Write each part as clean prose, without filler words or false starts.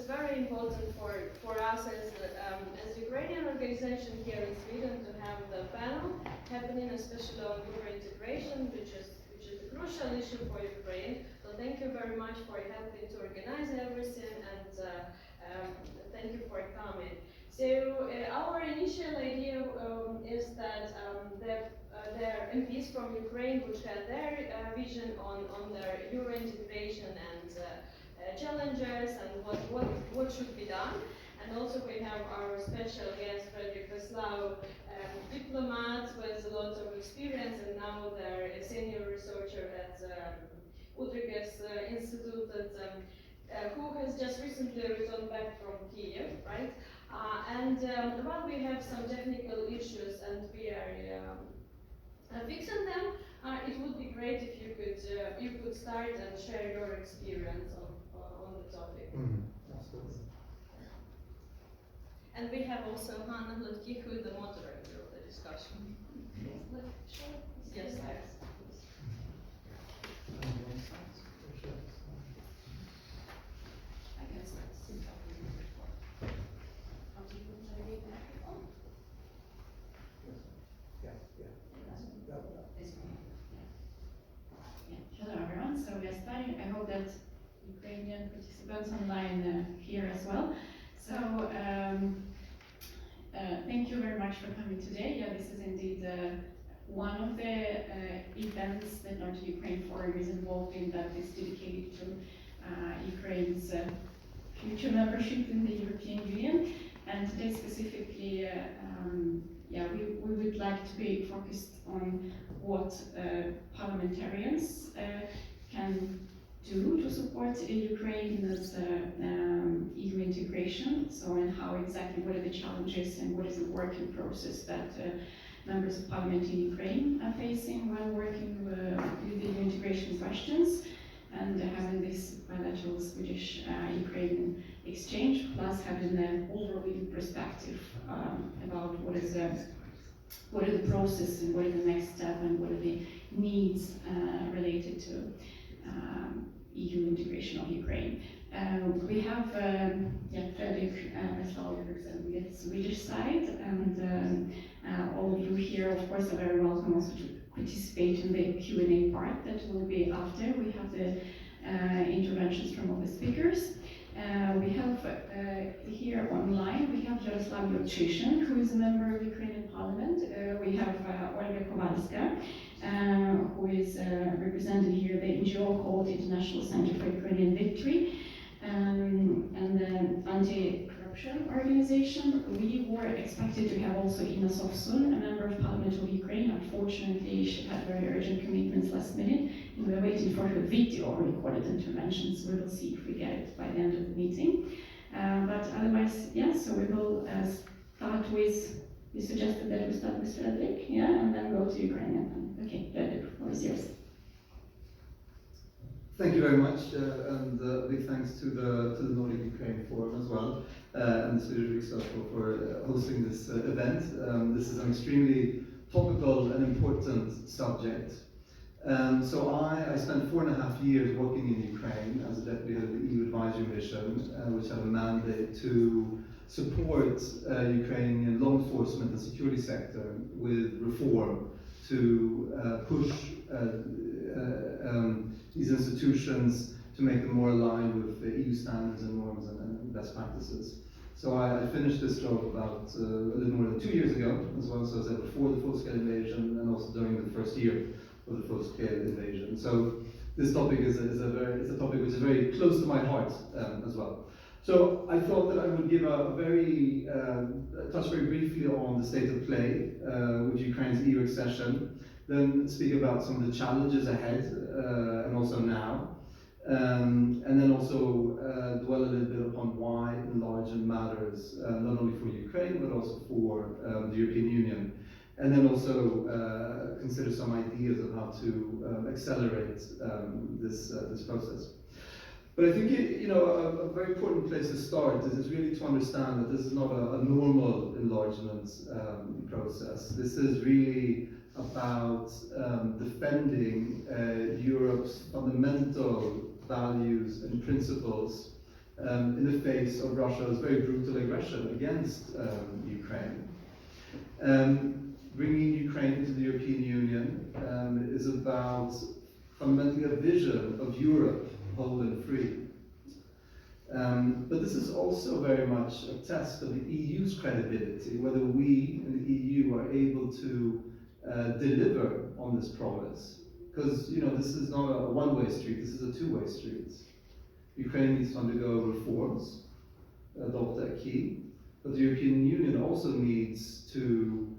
very important for us as Ukrainian organization here in Sweden to have the panel happening, especially on Euro integration, which is a crucial issue for Ukraine. So thank you very much for helping to organize everything, and thank you for coming. So our initial idea is that the MPs from Ukraine would have their vision on their Euro integration and challenges and what should be done. And also we have our special guest, Yaroslav, diplomat with a lot of experience, and now they're a senior researcher at Utrecht Institute, who has just recently returned back from Kiev, right? While we have some technical issues and we are fixing them, it would be great if you could start and share your experience on the topic. Absolutely. And we have also Hanna Lutki, who is the moderator of the discussion. Yes, thanks. I can start. Hello everyone, so we are starting. I hope that Ukrainian participants online here as well. So thank you very much for coming today. Yeah, this is indeed one of the events that North Ukraine Forum is involved in that is dedicated to Ukraine's future membership in the European Union. And today specifically, we would like to be focused on what parliamentarians can do to support Ukraine's EU integration. So, and how exactly, what are the challenges and what is the working process that members of parliament in Ukraine are facing while working with the EU integration questions, and having this bilateral Swedish-Ukrainian exchange, plus having an overview perspective about what is the process and what is the next step and what are the needs related to EU integration of Ukraine. We have Fredrik representing the Swedish side, and all of you here, of course, are very welcome also to participate in the Q&A part that will be after. We have the interventions from all the speakers. We have here online, we have Yaroslav Yurchyshyn, who is a member of Ukrainian Parliament. We have Olga Kowalska, who is representing here the NGO called International Center for Ukrainian Victory, and the anti-corruption organization. We were expected to have also Ina Sofsun, a member of Parliament of Ukraine. Unfortunately, she had very urgent commitments last minute, and we're waiting for her video recorded interventions. We will see if we get it by the end of the meeting. But otherwise, yeah, so we will start with, you suggested that we start with Fredrik, yeah, and then go to Ukrainian. Okay, Fredrik, what is yours? Thank you very much, and big thanks to the Nordic Ukraine Forum as well, and the Swedish riksdag for hosting this event. This is an extremely topical and important subject. So I spent 4.5 years working in Ukraine as a deputy head of the EU Advisory Mission, which had a mandate to support Ukrainian law enforcement and security sector with reform to push these institutions to make them more aligned with the EU standards and norms and best practices. So I finished this job about a little more than 2 years ago, as well, so I said before the full-scale invasion and also during the first year of the full-scale invasion. So this topic is a topic which is very close to my heart as well. So I thought that I would give touch very briefly on the state of play with Ukraine's EU accession, then speak about some of the challenges ahead and also now, and then also dwell a little bit upon why enlargement matters, not only for Ukraine but also for the European Union, and then also consider some ideas of how to accelerate this process. But I think a very important place to start is really to understand that this is not a normal enlargement process. This is really about defending Europe's fundamental values and principles in the face of Russia's very brutal aggression against Ukraine. Bringing Ukraine into the European Union is about fundamentally a vision of Europe whole and free. But this is also very much a test of the EU's credibility, whether we in the EU are able to deliver on this promise. Because this is not a one-way street, this is a two-way street. Ukraine needs to undergo reforms, adopt a key, but the European Union also needs to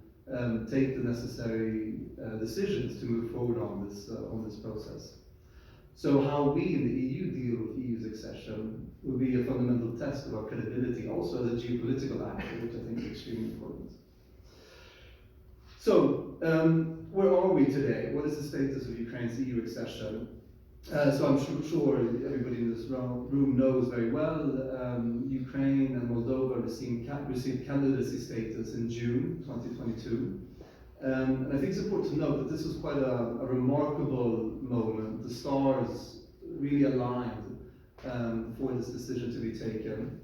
take the necessary decisions to move forward on this process. So how we in the EU deal with EU's accession will be a fundamental test of our credibility, also as a geopolitical actor, which I think is extremely important. So, where are we today? What is the status of Ukraine's EU accession? So I'm sure everybody in this room knows very well, Ukraine and Moldova received candidacy status in June 2022. And I think it's important to note that this was quite a remarkable moment. The stars really aligned for this decision to be taken.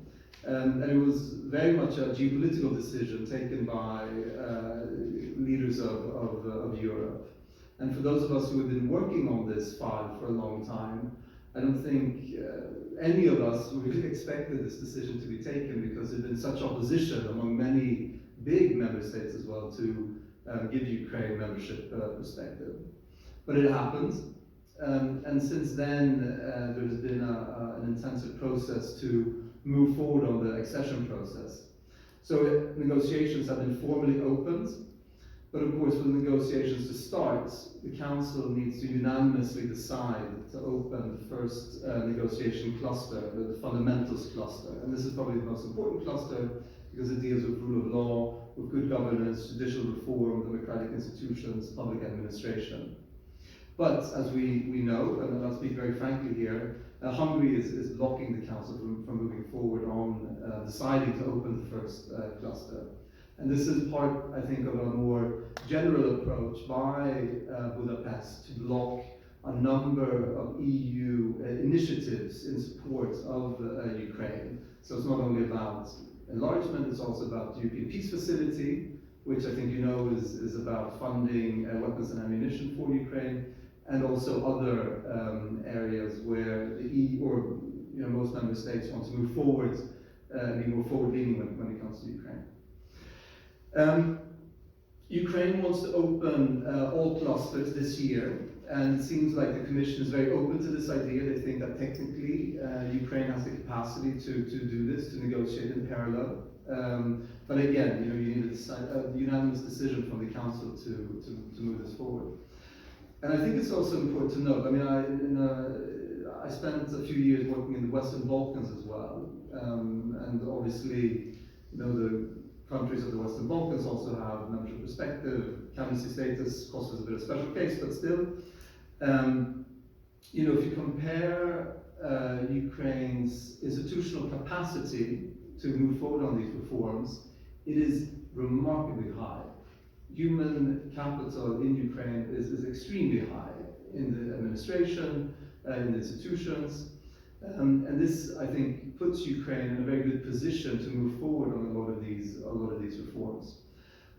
And it was very much a geopolitical decision taken by leaders of Europe. And for those of us who have been working on this file for a long time, I don't think any of us really expected this decision to be taken, because there had been such opposition among many big member states as well to give Ukraine membership perspective. But it happened, and since then there has been an intensive process to move forward on the accession process. So negotiations have been formally opened, but of course for the negotiations to start, the Council needs to unanimously decide to open the first negotiation cluster, the fundamentals cluster. And this is probably the most important cluster because it deals with rule of law, with good governance, judicial reform, democratic institutions, public administration. But as we know, and I'll speak very frankly here, Hungary is blocking the Council from moving forward on deciding to open the first cluster. And this is part, I think, of a more general approach by Budapest to block a number of EU initiatives in support of Ukraine. So it's not only about enlargement, it's also about the European Peace Facility, which I think you know is about funding weapons and ammunition for Ukraine, and also other areas where the EU or most member states want to move forward, be more forward-leaning when it comes to Ukraine. Ukraine wants to open all clusters this year, and it seems like the Commission is very open to this idea. They think that technically Ukraine has the capacity to do this, to negotiate in parallel. But again, you need a unanimous decision from the Council to move this forward. And I think it's also important to note, I mean, I spent a few years working in the Western Balkans as well, and obviously, the countries of the Western Balkans also have membership perspective, candidacy status. Kosovo is a bit of a special case, but still, if you compare Ukraine's institutional capacity to move forward on these reforms, it is remarkably high. Human capital in Ukraine is extremely high in the administration, in the institutions, and this, I think, puts Ukraine in a very good position to move forward on a lot of these reforms.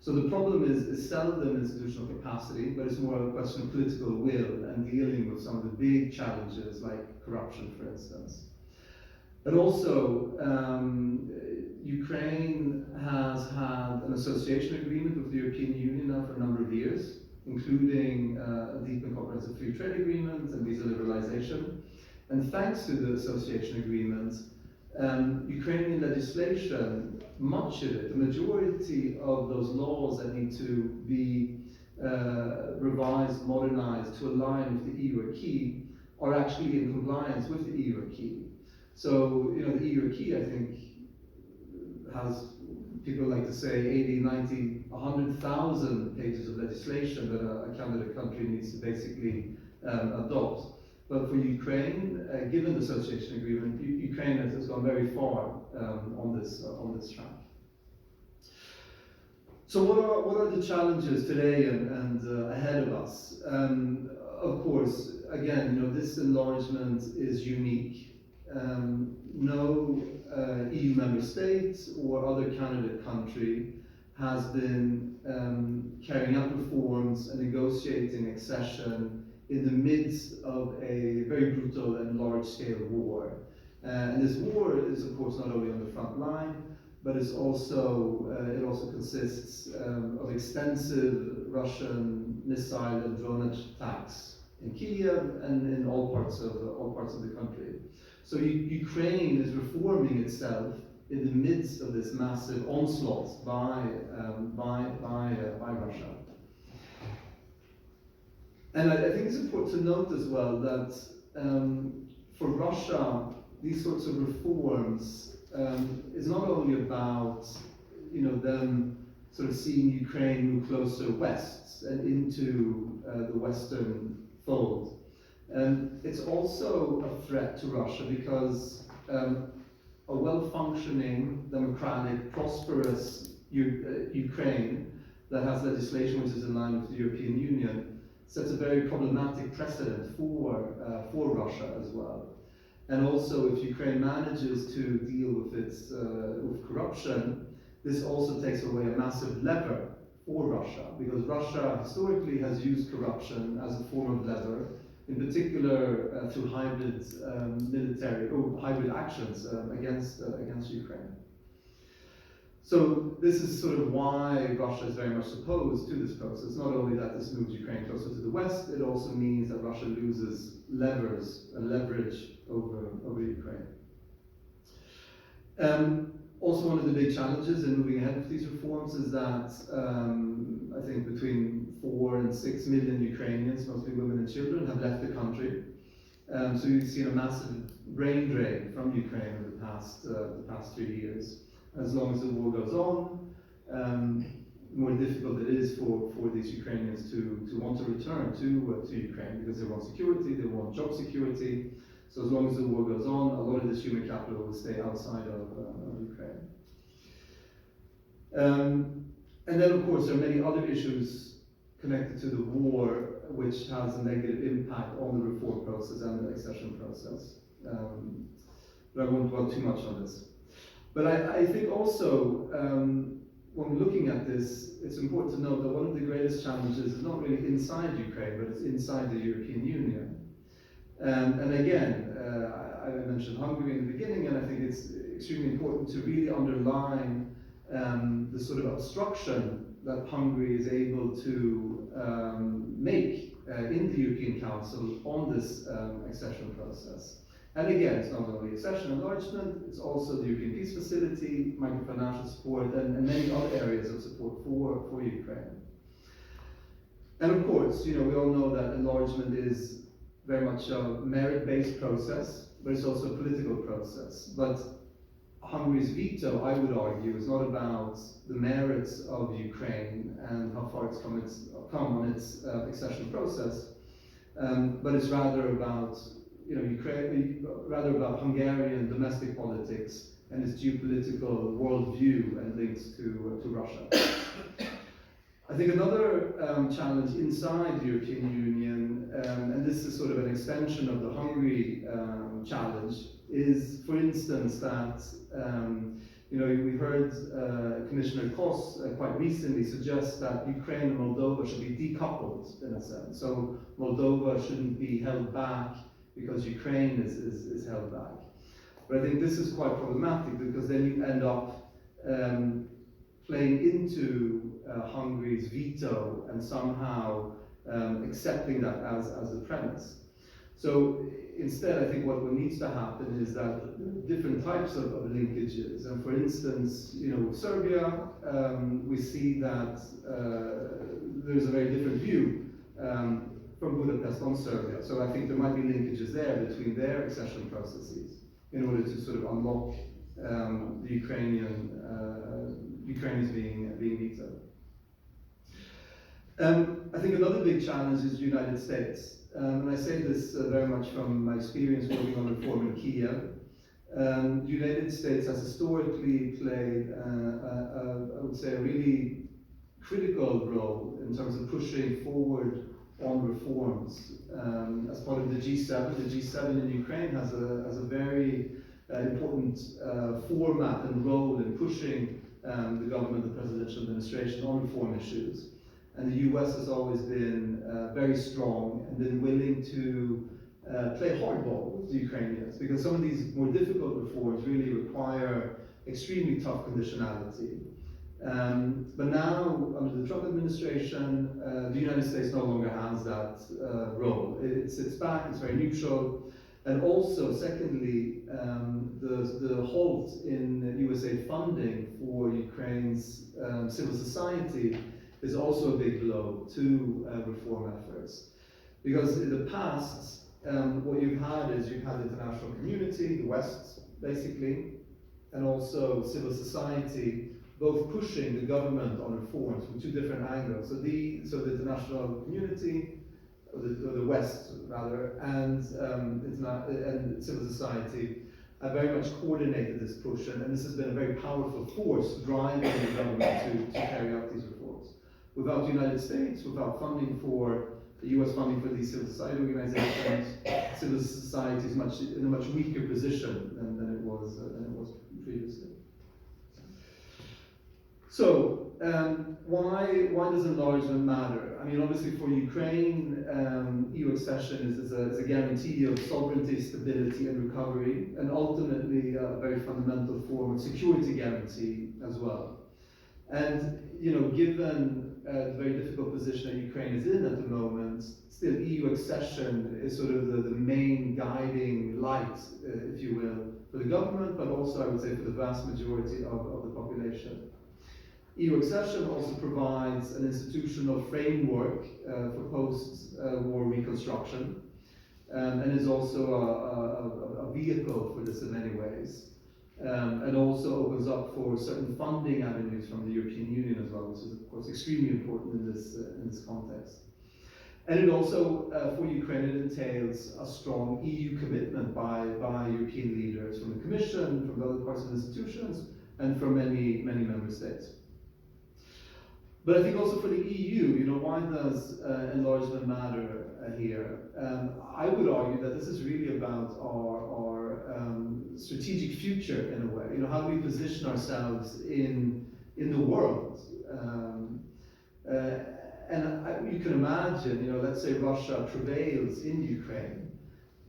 So the problem is seldom institutional capacity, but it's more a question of political will and dealing with some of the big challenges like corruption, for instance. But also, Ukraine has had an association agreement with the European Union now for a number of years, including a deep and comprehensive free trade agreement and visa liberalization. And thanks to the association agreement, Ukrainian legislation, much of it, the majority of those laws that need to be revised, modernized to align with the EU acquis, are actually in compliance with the EU acquis. So, the EU acquis, I think, has, people like to say, 80, 90, 100,000 pages of legislation that a candidate country needs to basically adopt. But for Ukraine, given the association agreement, Ukraine has gone very far on this track. So what are the challenges today and ahead of us? Of course, again, this enlargement is unique. no EU member state or other candidate country has been carrying out reforms and negotiating accession in the midst of a very brutal and large-scale war. And this war is, of course, not only on the front line, but it also consists of extensive Russian missile and drone attacks in Kiev and in all parts of the country. So Ukraine is reforming itself in the midst of this massive onslaught by Russia. And I think it's important to note as well that for Russia, these sorts of reforms is not only about them sort of seeing Ukraine move closer west and into the Western fold. It's also a threat to Russia because a well-functioning, democratic, prosperous Ukraine that has legislation which is in line with the European Union sets a very problematic precedent for Russia as well. And also, if Ukraine manages to deal with corruption, this also takes away a massive lever for Russia, because Russia historically has used corruption as a form of lever, in particular through hybrid military or hybrid actions against Ukraine. So this is sort of why Russia is very much opposed to this process. Not only that this moves Ukraine closer to the west, it also means that Russia loses leverage over Ukraine. Also, one of the big challenges in moving ahead with these reforms is that I think between 4 and 6 million Ukrainians, mostly women and children, have left the country. So you've seen a massive brain drain from Ukraine over the past 3 years. As long as the war goes on, more difficult it is for these Ukrainians to want to return to Ukraine, because they want security, they want job security. So as long as the war goes on, a lot of this human capital will stay outside of Ukraine. And then, of course, there are many other issues connected to the war which has a negative impact on the reform process and the accession process. But I won't dwell too much on this. But I think also, when we're looking at this, it's important to note that one of the greatest challenges is not really inside Ukraine, but it's inside the European Union. And again, I mentioned Hungary in the beginning, and I think it's extremely important to really underline the sort of obstruction that Hungary is able to make in the European Council on this accession process. And again, it's not only accession enlargement, it's also the European Peace Facility, microfinancial support, and many other areas of support for Ukraine. And of course, we all know that enlargement is very much a merit-based process, but it's also a political process. But Hungary's veto, I would argue, is not about the merits of Ukraine and how far it's come on its accession process, but it's rather about Hungarian domestic politics and its geopolitical worldview and links to Russia. I think another challenge inside the European Union, and this is sort of an extension of the Hungary challenge, is, for instance, that we heard Commissioner Kos quite recently suggest that Ukraine and Moldova should be decoupled in a sense. So Moldova shouldn't be held back because Ukraine is held back. But I think this is quite problematic, because then you end up playing into Hungary's veto and somehow accepting that as a premise. So instead, I think what needs to happen is that different types of linkages, and for instance, with Serbia, we see that there's a very different view from Budapest on Serbia. So I think there might be linkages there between their accession processes in order to sort of unlock the Ukrainians being vetoed. I think another big challenge is the United States. And I say this very much from my experience working on reform in Kiev. The United States has historically played, I would say, a really critical role in terms of pushing forward on reforms as part of the G7. The G7 in Ukraine has a very important format and role in pushing the government, the presidential administration on reform issues. And the US has always been very strong and been willing to play hardball with the Ukrainians, because some of these more difficult reforms really require extremely tough conditionality. But now, under the Trump administration, the United States no longer has that role. It's back, it's very neutral. And also, secondly, the halt in USA funding for Ukraine's civil society is also a big blow to reform efforts. Because in the past, what you've had is you've had the international community, the West, basically, and also civil society, both pushing the government on reforms from two different angles. So the international community, or the West rather, and civil society have very much coordinated this push, and this has been a very powerful force driving the government to carry out these reforms. Without the United States, without funding for the US funding for these civil society organizations, civil society is in a much weaker position than it was previously. So, why does enlargement matter? I mean, obviously for Ukraine, EU accession is a guarantee of sovereignty, stability, and recovery, and ultimately a very fundamental form of security guarantee as well. And given the very difficult position that Ukraine is in at the moment, still EU accession is sort of the main guiding light, if you will, for the government, but also I would say for the vast majority of the population. EU accession also provides an institutional framework for post-war reconstruction, and is also a vehicle for this in many ways. And also opens up for certain funding avenues from the European Union as well, which is of course extremely important in this context. And it also, for Ukraine, it entails a strong EU commitment by European leaders from the Commission, from other parts of the institutions, and from many member states. But I think also for the EU, why does enlargement matter here? I would argue that this is really about our strategic future in a way. How do we position ourselves in the world? And you can imagine, let's say Russia prevails in Ukraine.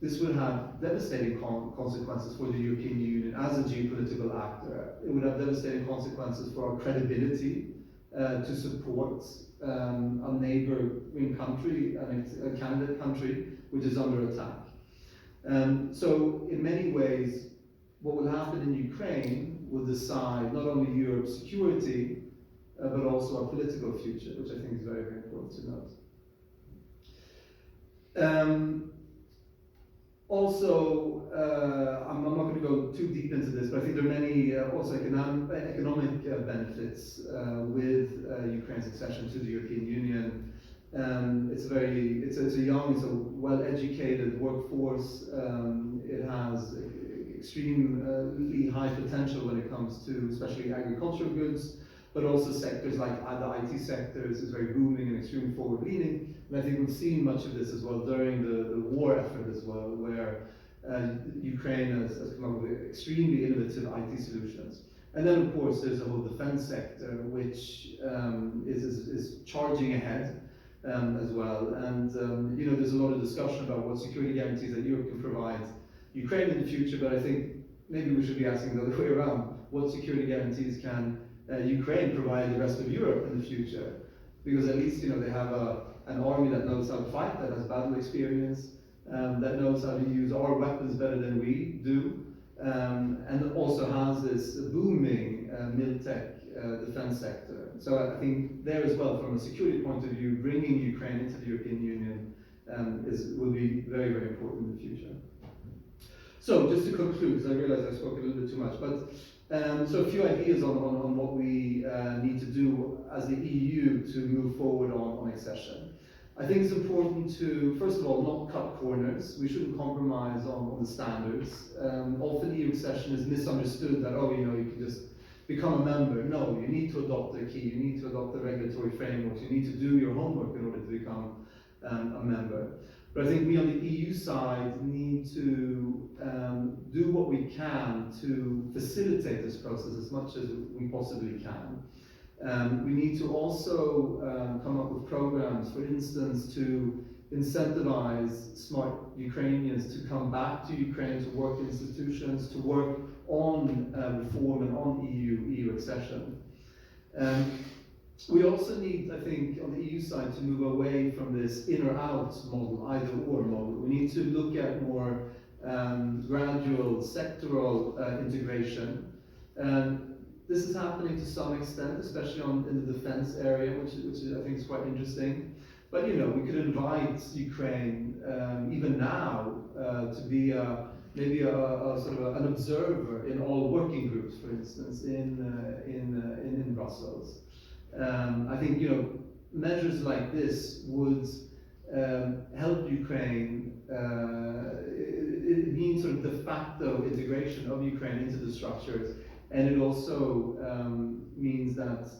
This would have devastating consequences for the European Union as a geopolitical actor. It would have devastating consequences for our credibility to support a neighboring country, a candidate country, which is under attack. So in many ways, what will happen in Ukraine will decide not only Europe's security, but also our political future, which I think is very, very important to note. Also, I'm not going to go too deep into this, but I think there are many also economic benefits with Ukraine's accession to the European Union. It's a young, it's a well-educated workforce. It has extremely high potential when it comes to especially agricultural goods, but also sectors like the IT sectors is very booming and extremely forward-leaning. And I think we've seen much of this as well during the war effort as well, where Ukraine has come up with extremely innovative IT solutions. And then of course there's the whole defense sector, which is charging ahead as well. And there's a lot of discussion about what security guarantees that Europe can provide Ukraine in the future, but I think maybe we should be asking the other way around. What security guarantees can Ukraine provide the rest of Europe in the future? Because at least they have an army that knows how to fight, that has battle experience, that knows how to use our weapons better than we do, and also has this booming mil-tech defense sector. So I think there as well, from a security point of view, bringing Ukraine into the European Union will be very, very important in the future. So just to conclude, because I realize I spoke a little bit too much, but so a few ideas on what we need to do as the EU to move forward on accession. I think it's important to, first of all, not cut corners. We shouldn't compromise on the standards. Often EU accession is misunderstood that, you can just become a member. No, you need to adopt the key, you need to adopt the regulatory frameworks, you need to do your homework in order to become a member. But I think we on the EU side need to do what we can to facilitate this process as much as we possibly can. We need to also come up with programs, for instance, to incentivize smart Ukrainians to come back to Ukraine, to work in institutions, to work on reform and on EU accession. We also need, I think, on the EU side to move away from this in or out model, either or model. We need to look at more gradual sectoral integration. This is happening to some extent, especially in the defense area, which I think is quite interesting. But we could invite Ukraine, even now, to be maybe a sort of an observer in all working groups, for instance, in Brussels. I think measures like this would help Ukraine. It means sort of de facto integration of Ukraine into the structures, and it also means that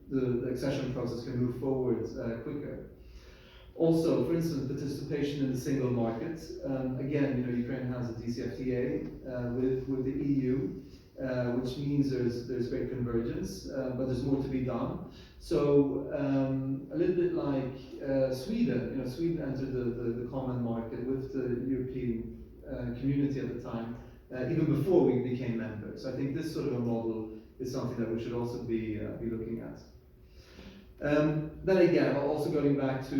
the accession process can move forward quicker. Also, for instance, participation in the single market. Again, Ukraine has a DCFTA with the EU, which means there's great convergence, but there's more to be done. So a little bit like Sweden. Sweden entered the common market with the European community at the time, even before we became members. I think this sort of a model is something that we should also be looking at. Then again, also going back to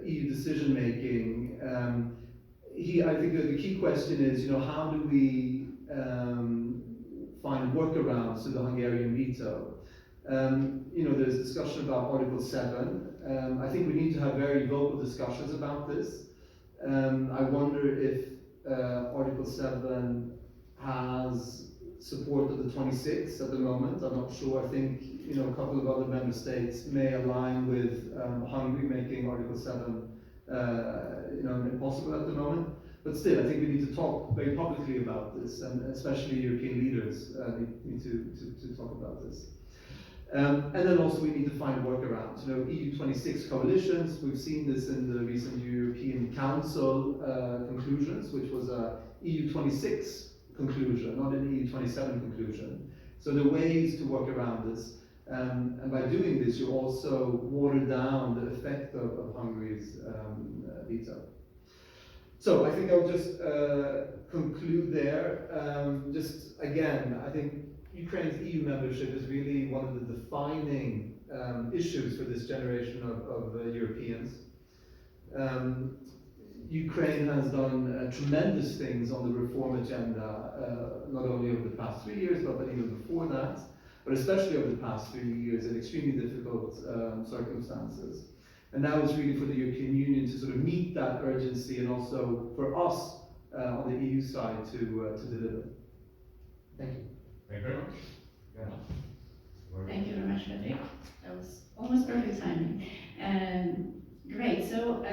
EU decision making, I think that the key question is, how do we find workarounds to the Hungarian veto? There's discussion about Article 7. I think we need to have very vocal discussions about this. I wonder if Article 7 has support of the 26 at the moment. I'm not sure. I think a couple of other member states may align with Hungary making Article 7 impossible at the moment. But still, I think we need to talk very publicly about this, and especially European leaders need to talk about this. And then also we need to find workarounds. EU 26 coalitions, we've seen this in the recent European Council conclusions, which was a EU 26 conclusion, not an EU 27 conclusion. So there are ways to work around this. And by doing this, you also water down the effect of Hungary's veto. So I think I'll just conclude there. Just again, I think Ukraine's EU membership is really one of the defining issues for this generation of Europeans. Ukraine has done tremendous things on the reform agenda, not only over the past 3 years, but even before that, but especially over the past 3 years in extremely difficult circumstances. And now it's really for the European Union to sort of meet that urgency, and also for us on the EU side to deliver. Thank you. Thank you very much. Thank you very much, Fredrik. That was almost perfect timing. Great. So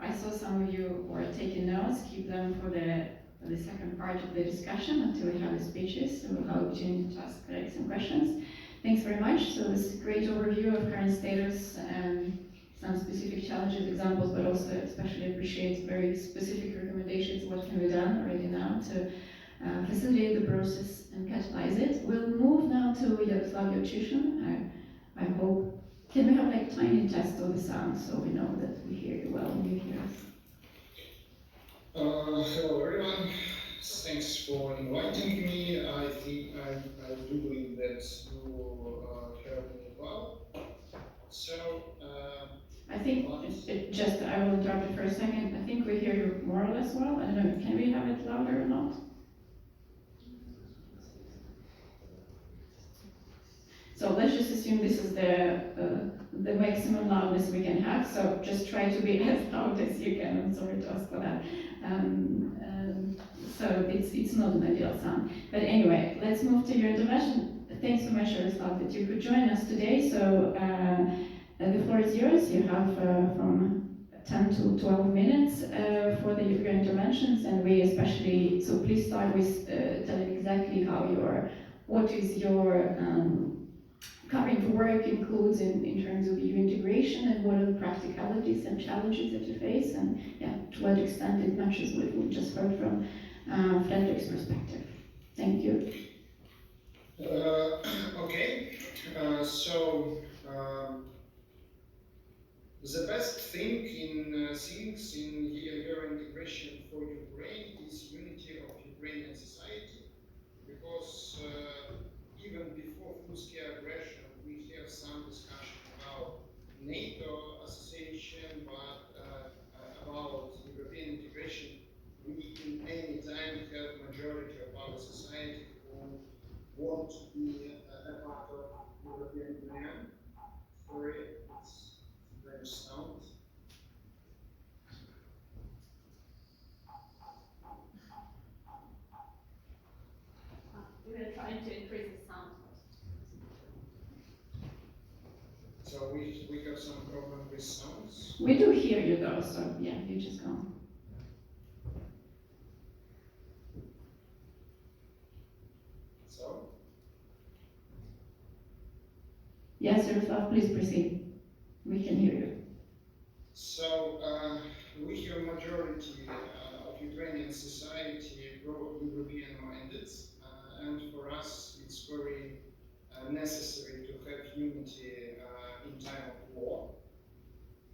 I saw some of you were taking notes. Keep them for the second part of the discussion until we have the speeches, so we'll have opportunity to ask some questions. Thanks very much. So it's a great overview of current status and some specific challenges, examples, but also especially appreciate very specific recommendations, what can be done already now to facilitate the process and catalyze it. We'll move now to Yaroslav Yurchyshyn. I hope, can we have like a tiny test of the sound so we know that we hear you well and you hear us? Hello everyone, thanks for inviting me. I do believe that you hear me well. So, I think, I will interrupt you for a second. I think we hear you more or less well. I don't know, can we have it louder or not? So let's just assume this is the maximum loudness we can have. So just try to be as loud as you can. I'm sorry to ask for that. So it's not an ideal sound. But anyway, let's move to your intervention. Thanks so much, Yaroslav, that you could join us today. So the floor is yours. You have from 10 to 12 minutes for your interventions, and we especially, so please start with telling exactly what is your current work includes in terms of EU integration, and what are the practicalities and challenges that you face, and to what extent it matches what we just heard from Fredrik's perspective. Thank you. Okay, the best thing in things in EU integration for Ukraine is unity of Ukrainian society, because even before full-scale aggression, we have some discussion about NATO association, but about European integration, we in any time have majority of our society who want to be a part of European Union. Sorry, it's very sound. We are trying to increase the sound. So we have some problem with sounds. We do hear you though, so yeah, you just go. So? Yes, Yaroslav, please proceed. We can hear you. So we have majority of Ukrainian society pro-European minded, and for us it's very necessary to have unity in time of war.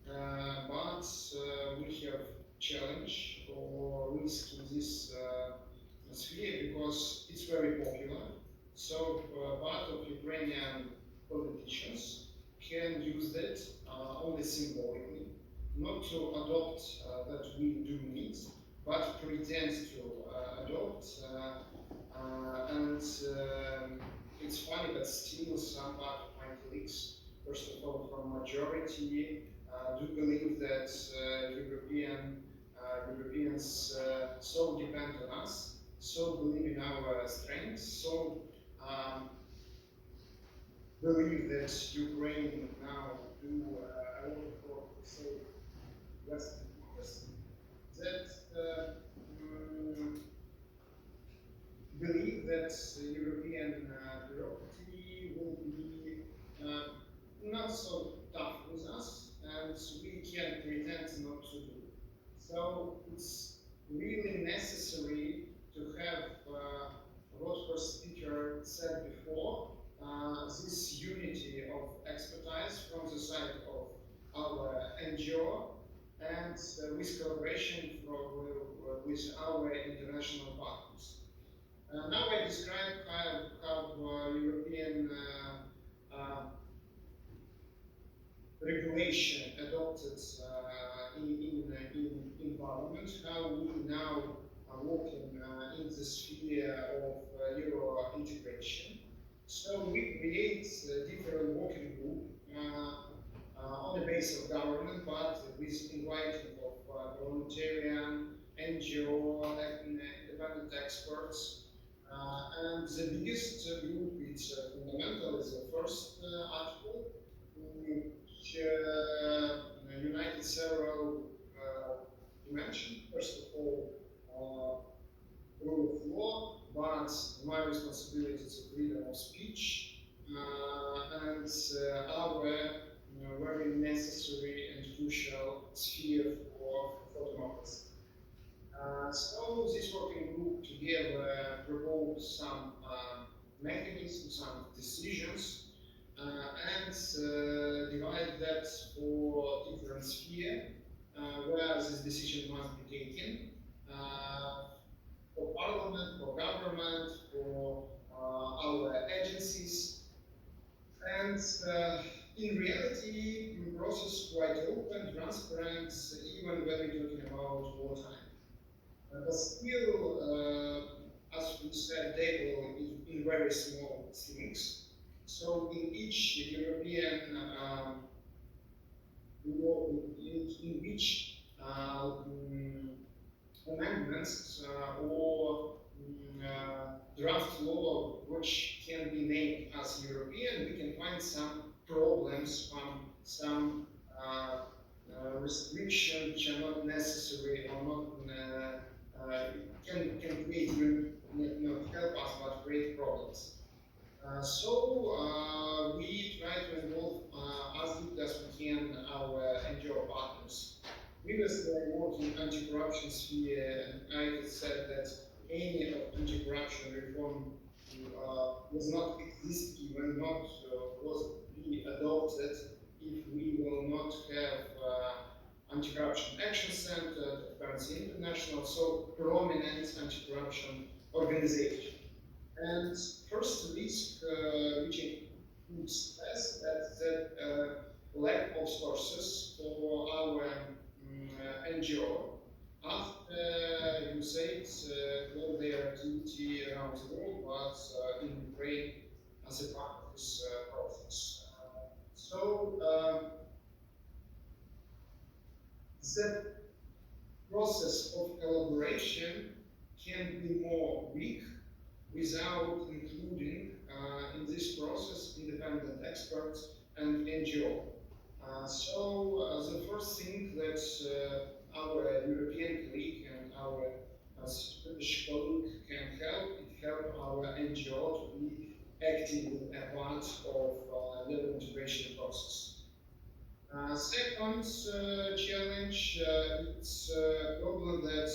But we have challenge or risk in this sphere because it's very popular. So part of Ukrainian politicians can use that only symbolically, not to adopt that we do need, but pretend to adopt. And it's funny that still some part of my colleagues, first of all from majority, do believe that Europeans so depend on us, so believe in our strength, so believe that Ukraine now do a lot of work to save Western democracy, that believe that European bureaucracy will be not so tough with us, and we can pretend not to do. So it's really necessary to have what first speaker said before, this unity of expertise from the side of our NGO and with collaboration with our international partners. Now I describe how European regulation adopted in Parliament, how we now are working in the sphere of Euro integration. So we create a different working group on the basis of government, but with inviting of parliamentarian, NGO, and independent experts. And the biggest group is fundamental, is the first article, which united several dimensions. First of all, rule of law, but my responsibility is freedom of speech, and our very necessary and crucial sphere for democracy. So this working group together proposed some mechanisms, some decisions, and divide that for different spheres where this decision must be taken. For parliament, for government, for our agencies. And in reality, the process is quite open, transparent, even when we're talking about wartime. But still, as we said, table in very small things. So in each European law, in which amendments or draft law which can be named as European, we can find some problems, some restrictions which are not necessary or not can create, not help us, but create problems. We try to involve as deeply as we can our NGO partners. Previously, I worked in anti-corruption sphere, and I had said that any of anti-corruption reform was not exist even not was be adopted if we will not have anti-corruption action center, Transparency International, so prominent anti-corruption organization. And first risk which includes that lack of sources for our NGO after USAID closed their activity around the world, but in Ukraine as a part of this process. The process of collaboration can be more weak without including in this process independent experts and NGO. The first thing that our European colleague and our Swedish colleague can help our NGO to be actively a part of the integration process. Second challenge, it's a problem that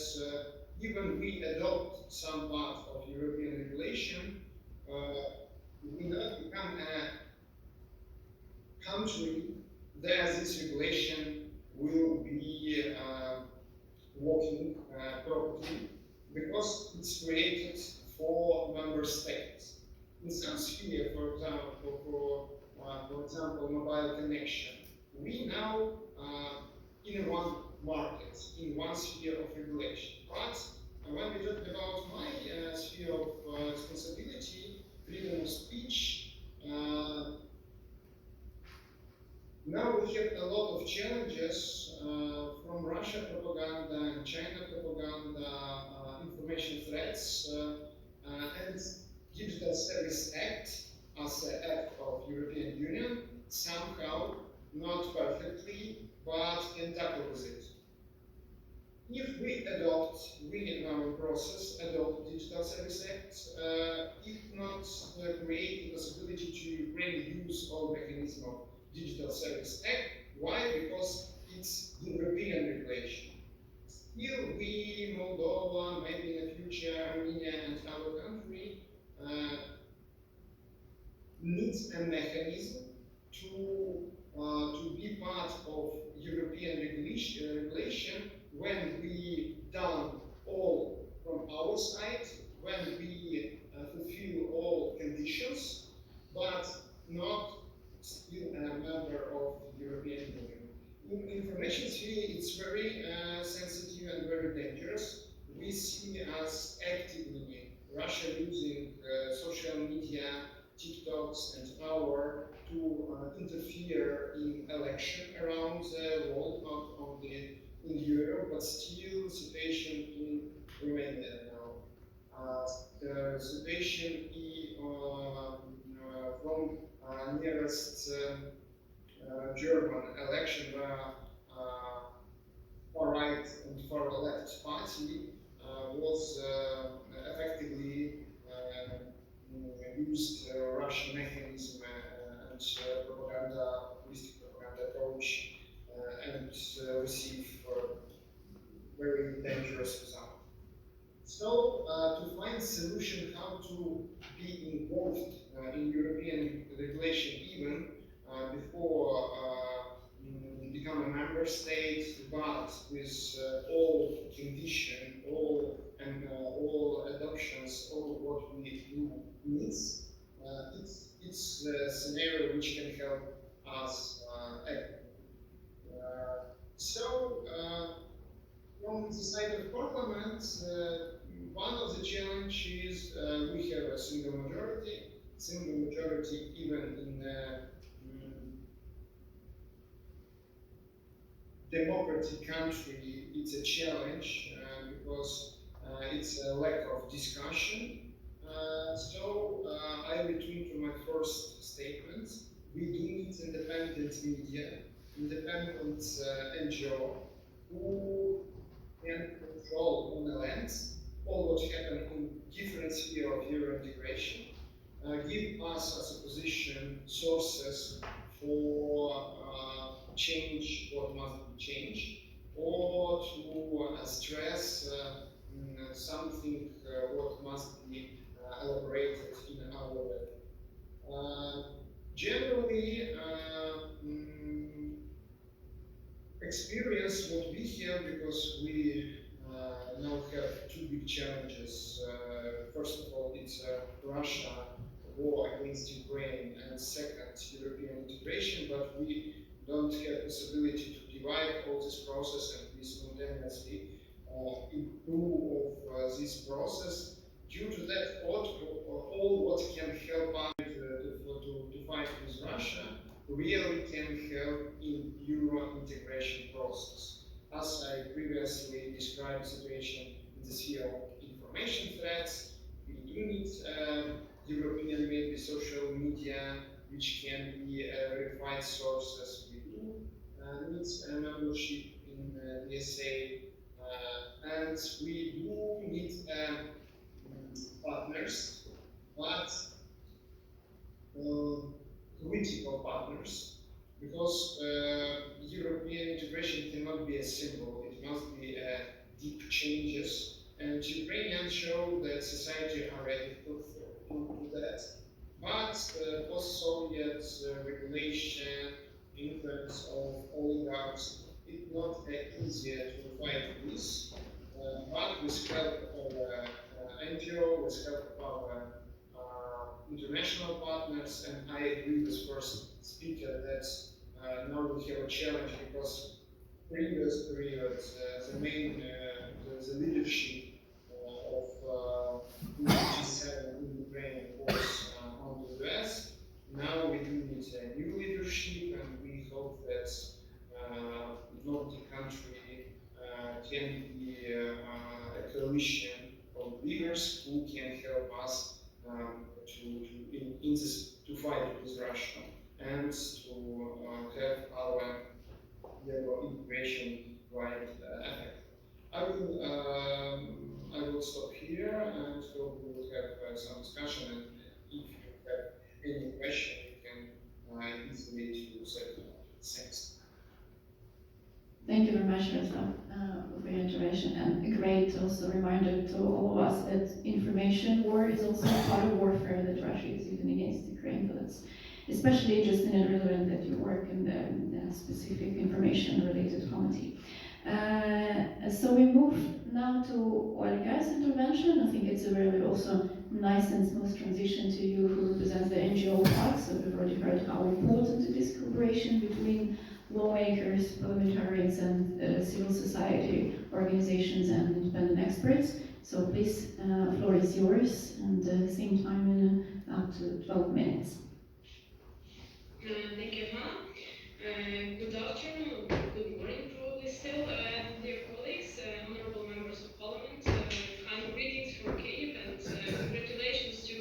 even we adopt some part of European regulation, we not become a country that this regulation will be working properly because it's created for member states. In some sphere, for example, mobile connection, we now in one market, in one sphere of regulation. But when we talk about my sphere of responsibility, freedom of speech, now we have a lot of challenges from Russia propaganda and China propaganda, information threats, and Digital Service Act as an act of European Union somehow not perfectly, but can tackle with it. If we in our process adopt Digital Service Act, it not create the possibility to Ukraine use all mechanism of Digital Service Act. Why? Because it's European regulation. Still, we, Moldova, maybe in the future, Armenia and our country needs a mechanism to be part of European regulation when we done all from our side, when we fulfill all conditions, but not still a member of the European Union. In information sphere, it's very sensitive and very dangerous. We see as actively Russia using social media, TikToks and our to interfere in election around the world, not only in Europe, but still situation in Romania now. The situation from nearest German election far right and far left party was effectively used Russian mechanism and politic propaganda approach and receive very dangerous result. So to find solution how to be involved in European regulation even before become a member state, but with all condition, all adoptions, all what we do needs, it's a scenario which can help us act. From the side of Parliament, one of the challenges we have a single majority even in democratic country, it's a challenge because it's a lack of discussion. I return to my first statement. We do need independent media, independent NGO who can control on the land all what happened in different spheres of Euro integration. give us as a position sources for change what must be changed, or to stress something what must be elaborated in our way. Generally, experience what we have, because we now have two big challenges. First of all, it's Russia war against Ukraine, and second, European integration, but we don't have possibility to divide all this process, and we simultaneously improve of this process. Due to that, all what can help us to fight with Russia really can help in Euro integration process. As I previously described the situation in the sphere of information threats, we do need European maybe social media, which can be verified sources. We do need a membership in the ESA, and we do need partners, but critical partners, because European integration cannot be a symbol, it must be deep changes, and Ukrainians show that society are ready to that. But post-Soviet regulation, influence of oligarchs, it's not easier to fight this, but with help of NGO, with help of international partners, and I agree with first speaker that now we have a challenge, because previous period, the main the leadership of G7 in Ukraine was on the US. Now we do need a new leadership, and we hope that Nordic country can be a coalition of leaders who can help us to fight with Russia and to have our integration right effect. I will stop here, and hope we will have some discussion. And if you have any question, you can easily to set up. Thanks. Thank you very much, Yaroslav, for your intervention, and a great also reminder to all of us that information war is also a part of warfare that Russia is using against Ukraine. So that's especially interesting and relevant that you work in the specific information-related committee. So we move now to Olga's intervention. I think it's a very also nice and smooth transition to you, who represents the NGO part. So we've already heard how important it is collaboration between lawmakers, parliamentarians, and civil society organizations and independent experts. So please, floor is yours, and same time in up to 12 minutes. Thank you, Hannah. Good afternoon, good morning probably still, dear colleagues, honorable members of parliament. Kind greetings from Kyiv, and congratulations to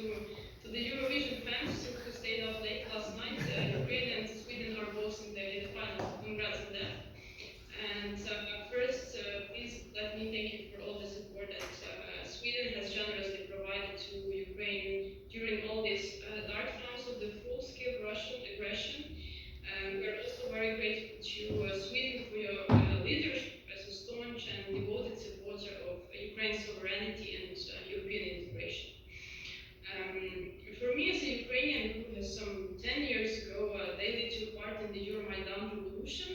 the Eurovision fans who stayed up late last night. Ukraine and Sweden are both in the finals. Congrats on that. And first, please let me thank you for all the support that Sweden has generously provided to Ukraine during all these dark times of the full-scale Russian aggression. We're also very grateful to Sweden for your leadership as a staunch and devoted supporter of Ukraine's sovereignty and European integration. For me, as a Ukrainian who has some 10 years ago daily took part in the Euromaidan revolution,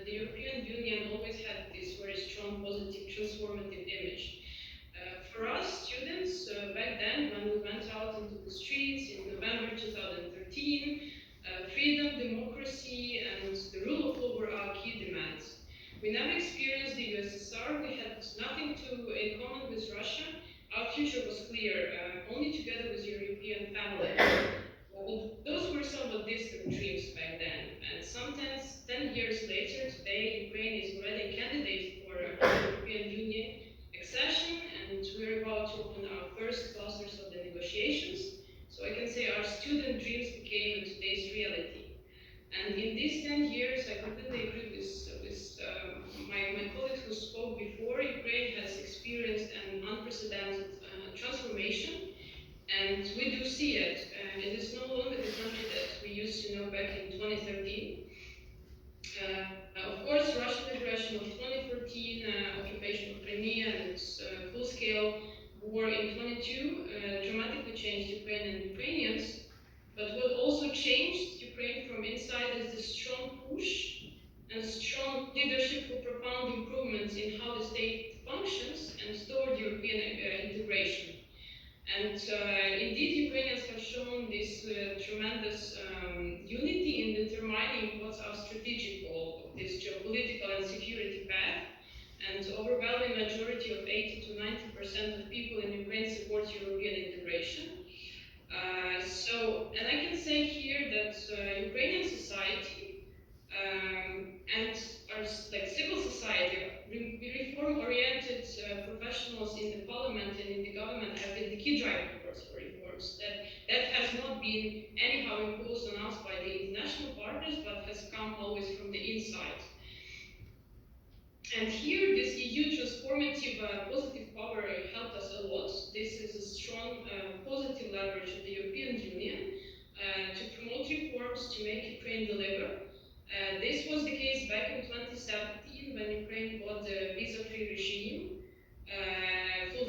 the European Union always had this very strong, positive, transformative image. For us students, back then, when we went out into the streets in November 2013, freedom, democracy, and the rule of law were our key demands. We never experienced the USSR, we had nothing in common with Russia. Our future was clear, only together with your European family. Those were somewhat distant dreams back then, and sometimes 10 years later, today, Ukraine is already a candidate for European Union accession, and we're about to open our first clusters of the negotiations. So I can say our student dreams became today's reality. And in these 10 years, I completely agree with my colleagues who spoke before. Ukraine has experienced an unprecedented transformation, and we do see it. It is no longer the country that we used to know back in 2013. Of course, Russian aggression of 2014, occupation of Crimea and its full-scale war in 22 dramatically changed Ukraine and Ukrainians. But what also changed Ukraine from inside is the strong push and strong leadership for profound improvements in how the state functions and toward European integration. And indeed, Ukrainians have shown this tremendous unity in determining what's our strategic goal of this geopolitical and security path. And overwhelming majority of 80 to 90% of people in Ukraine support European integration. And I can say here that Ukrainian society and our civil society, reform-oriented professionals in the parliament and in the government have been the key driving force for reforms. That has not been anyhow imposed on us by the international partners, but has come always from the inside. And here, this EU transformative positive power helped us a lot. This is a strong positive leverage of the European Union to promote reforms to make Ukraine deliver. This was the case back in 2017 when Ukraine got the visa-free regime,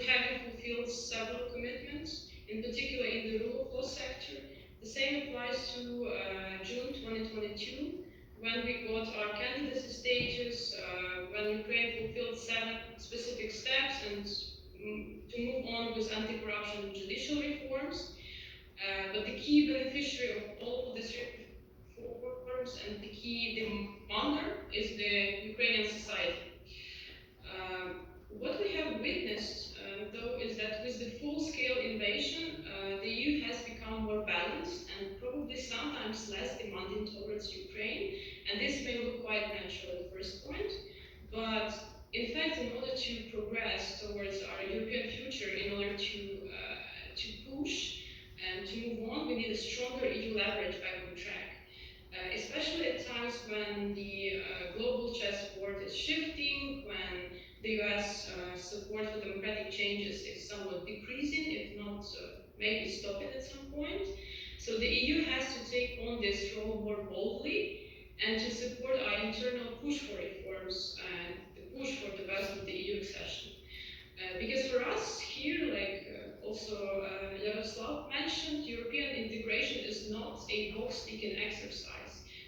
having fulfilled several commitments, in particular in the rule of law sector. The same applies to June 2022, when we got our candidacy stages, when Ukraine fulfilled 7 specific steps and to move on with anti-corruption and judicial reforms. But the key beneficiary of all of these reforms and the key demander is the Ukrainian society. What we have witnessed, though, is that with the full-scale invasion, the EU has become more balanced and probably sometimes less demanding towards Ukraine. And this may look quite natural at first point, but in fact, in order to progress towards our European future, in order to push and to move on, we need a stronger EU leverage back on track. Especially at times when the global chessboard is shifting, when the US support for democratic changes is somewhat decreasing, if not maybe stopping at some point. So the EU has to take on this role more boldly and to support our internal push for reforms and the push for the best of the EU accession. Because for us here, also Yaroslav mentioned, European integration is not a box-ticking exercise.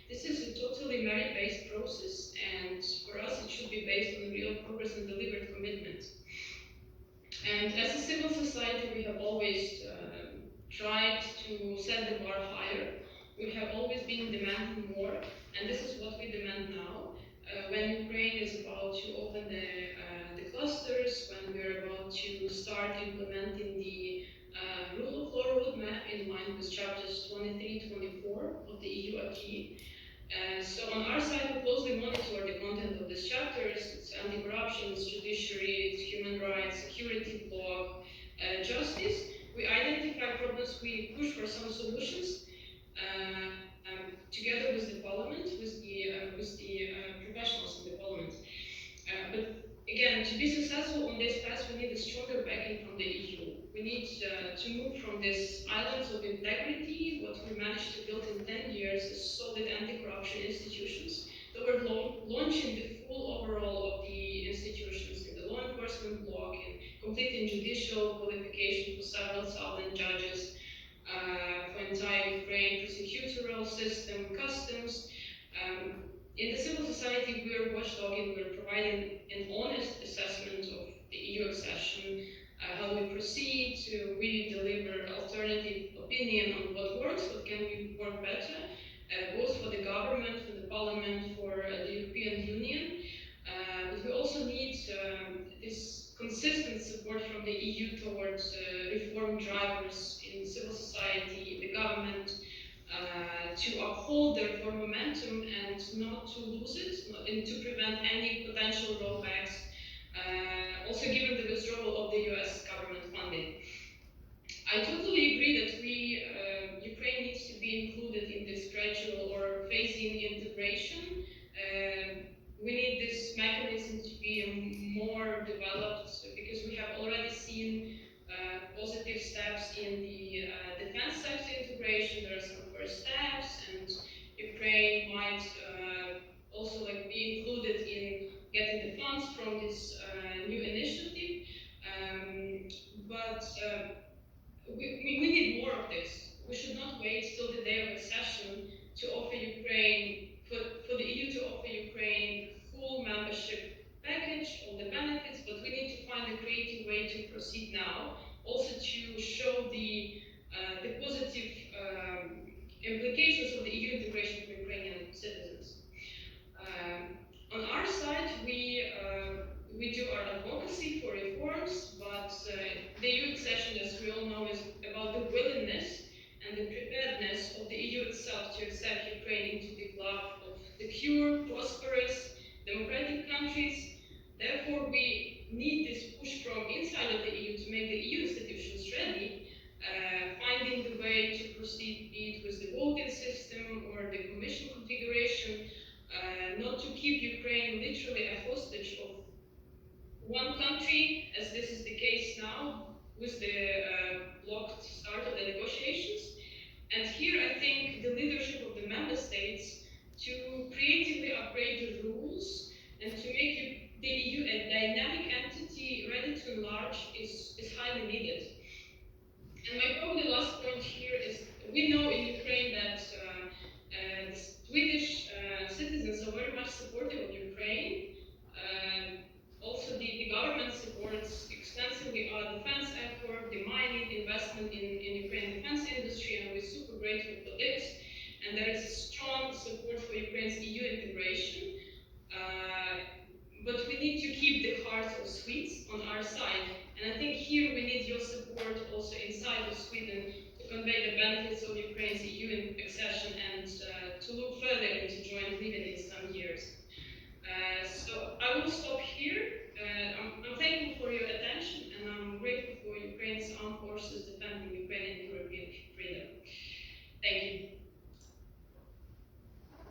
This is a totally merit-based process, and for us it should be based on real progress and deliberate commitment. And as a civil society, we have always tried to set the bar higher. We have always been demanding more, and this is what we demand now. When Ukraine is about to open the clusters, when we're about to start implementing the rule of law roadmap in line with chapters 23-24 of the EU acquis. So on our side, we closely monitor the content of these chapters. It's anti-corruption, it's judiciary, it's human rights, security bloc, justice. We identify problems, we push for some solutions together with the parliament, with the professionals in the parliament. But again, to be successful on this path, we need a stronger backing from the EU. We need to move from this islands of integrity, what we managed to build in 10 years is solid anti-corruption institutions, toward launching the full overhaul of the institutions in the law enforcement bloc, in completing judicial qualification for several thousand judges, for entire Ukraine prosecutorial system, customs. In the civil society, we are watchdogging, we're providing an honest assessment of the EU accession, how we proceed, we deliver alternative opinion on what works, what can we work better, both for the government, for the parliament, for the European Union. But we also need this consistent support from the EU towards reform drivers in civil society, the government, to uphold the reform momentum and not to lose it, and to prevent any potential rollbacks, also given the withdrawal of the US government funding. I totally agree that Ukraine needs to be included in this gradual or phasing integration. We need this mechanism to be more developed because we have already seen positive steps in the defense sector integration. implications of the EU integration for Ukrainian citizens. On our side, we do our advocacy for reforms, but the EU accession, as we all know, is about the willingness and the preparedness of the EU itself to accept Ukraine into the club of secure, prosperous, democratic countries. Therefore, we need this push from inside of the EU to make the EU institutions ready, finding the way to proceed, be it with the voting system or the commission configuration, not to keep Ukraine literally a hostage of one country, as this is the case now with the blocked start of the negotiations. And here I think the leadership of the member states to creatively upgrade the rules and to make the EU a dynamic entity ready to enlarge is highly needed. And my probably last point here is we know in Ukraine that the Swedish citizens are very much supportive of Ukraine. Also, the government supports extensively our defense effort, the mining investment in Ukraine defense industry, and we're super grateful for this. And there is strong support for Ukraine's EU integration. But we need to keep the hearts of Swedes on our side. And I think here we need your support also inside of Sweden to convey the benefits of Ukraine's EU accession and to look further into joint living in some years. So I will stop here. I'm thankful for your attention, and I'm grateful for Ukraine's armed forces defending Ukrainian European freedom. Thank you.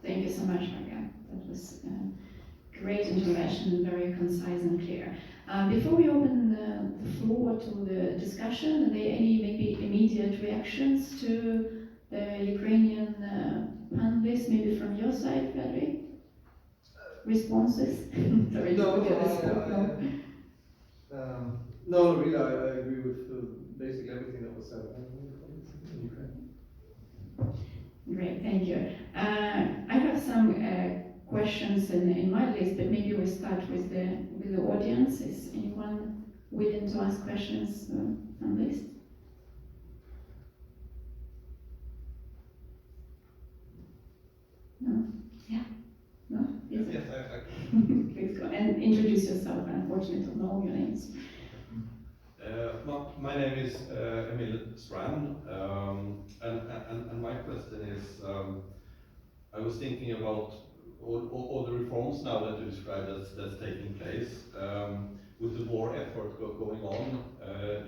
Thank you so much, Maria. That was a great intervention, very concise and clear. Before we open the floor to the discussion, are there any maybe immediate reactions to the Ukrainian panelists, maybe from your side, Fredrik? Responses? Sorry, No, to put you on the spot, no, really, I agree with basically everything that was said in Ukraine. Great, thank you. I have some questions in my list, but maybe we'll start with the audience. Is anyone willing to ask questions on this? No? Yeah? No? Yes, I Please go and introduce yourself. Unfortunately, I don't know your names. My name is Emil Strand, and my question is, I was thinking about all the reforms now that you described that's taking place. With the war effort going on,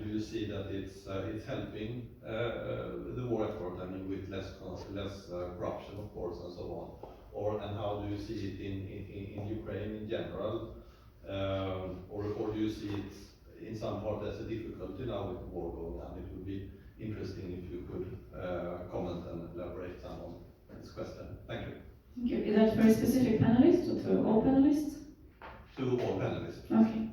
do you see that it's helping the war effort? I mean, with less corruption, of course, and so on. And how do you see it in Ukraine in general? Or do you see it in some part as a difficulty now with the war going on? It would be interesting if you could comment and elaborate some on this question. Thank you. Thank you. Is that for a specific panelist or to all panelists? To all panelists. Okay.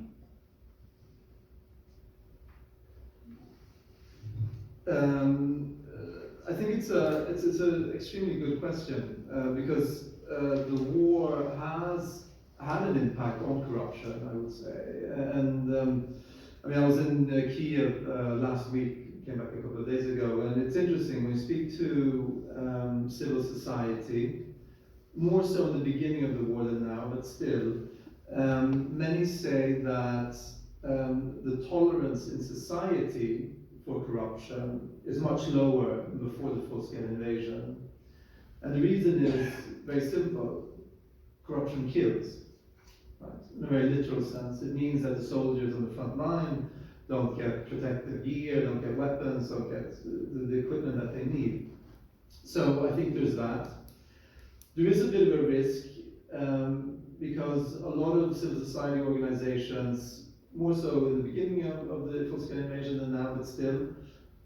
I think it's an extremely good question because the war has had an impact on corruption, I would say. And I mean, I was in Kiev last week, came back a couple of days ago, and it's interesting when you speak to civil society, more so in the beginning of the war than now, but still, many say that the tolerance in society for corruption is much lower than before the full-scale invasion. And the reason is very simple. Corruption kills, right? In a very literal sense. It means that the soldiers on the front line don't get protective gear, don't get weapons, don't get the equipment that they need. So I think there's that. There is a bit of a risk because a lot of civil society organizations, more so in the beginning of the full-scale invasion than now, but still,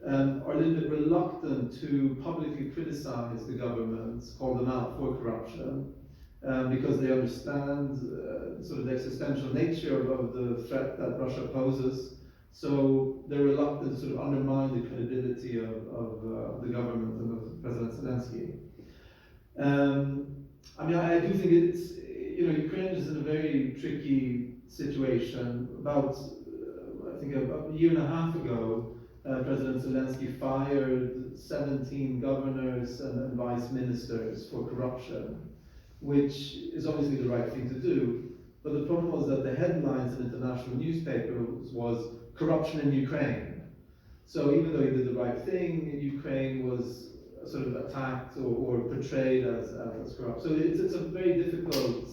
are a little bit reluctant to publicly criticize the government, call them out for corruption, because they understand sort of the existential nature of the threat that Russia poses. So they're reluctant to sort of undermine the credibility of the government and of President Zelensky. I mean, I do think it's, Ukraine is in a very tricky situation. About, I think about a year and a half ago, President Zelensky fired 17 governors and vice ministers for corruption, which is obviously the right thing to do. But the problem was that the headlines in international newspapers was corruption in Ukraine. So even though he did the right thing, Ukraine was sort of attacked or portrayed as corrupt. So it's a very difficult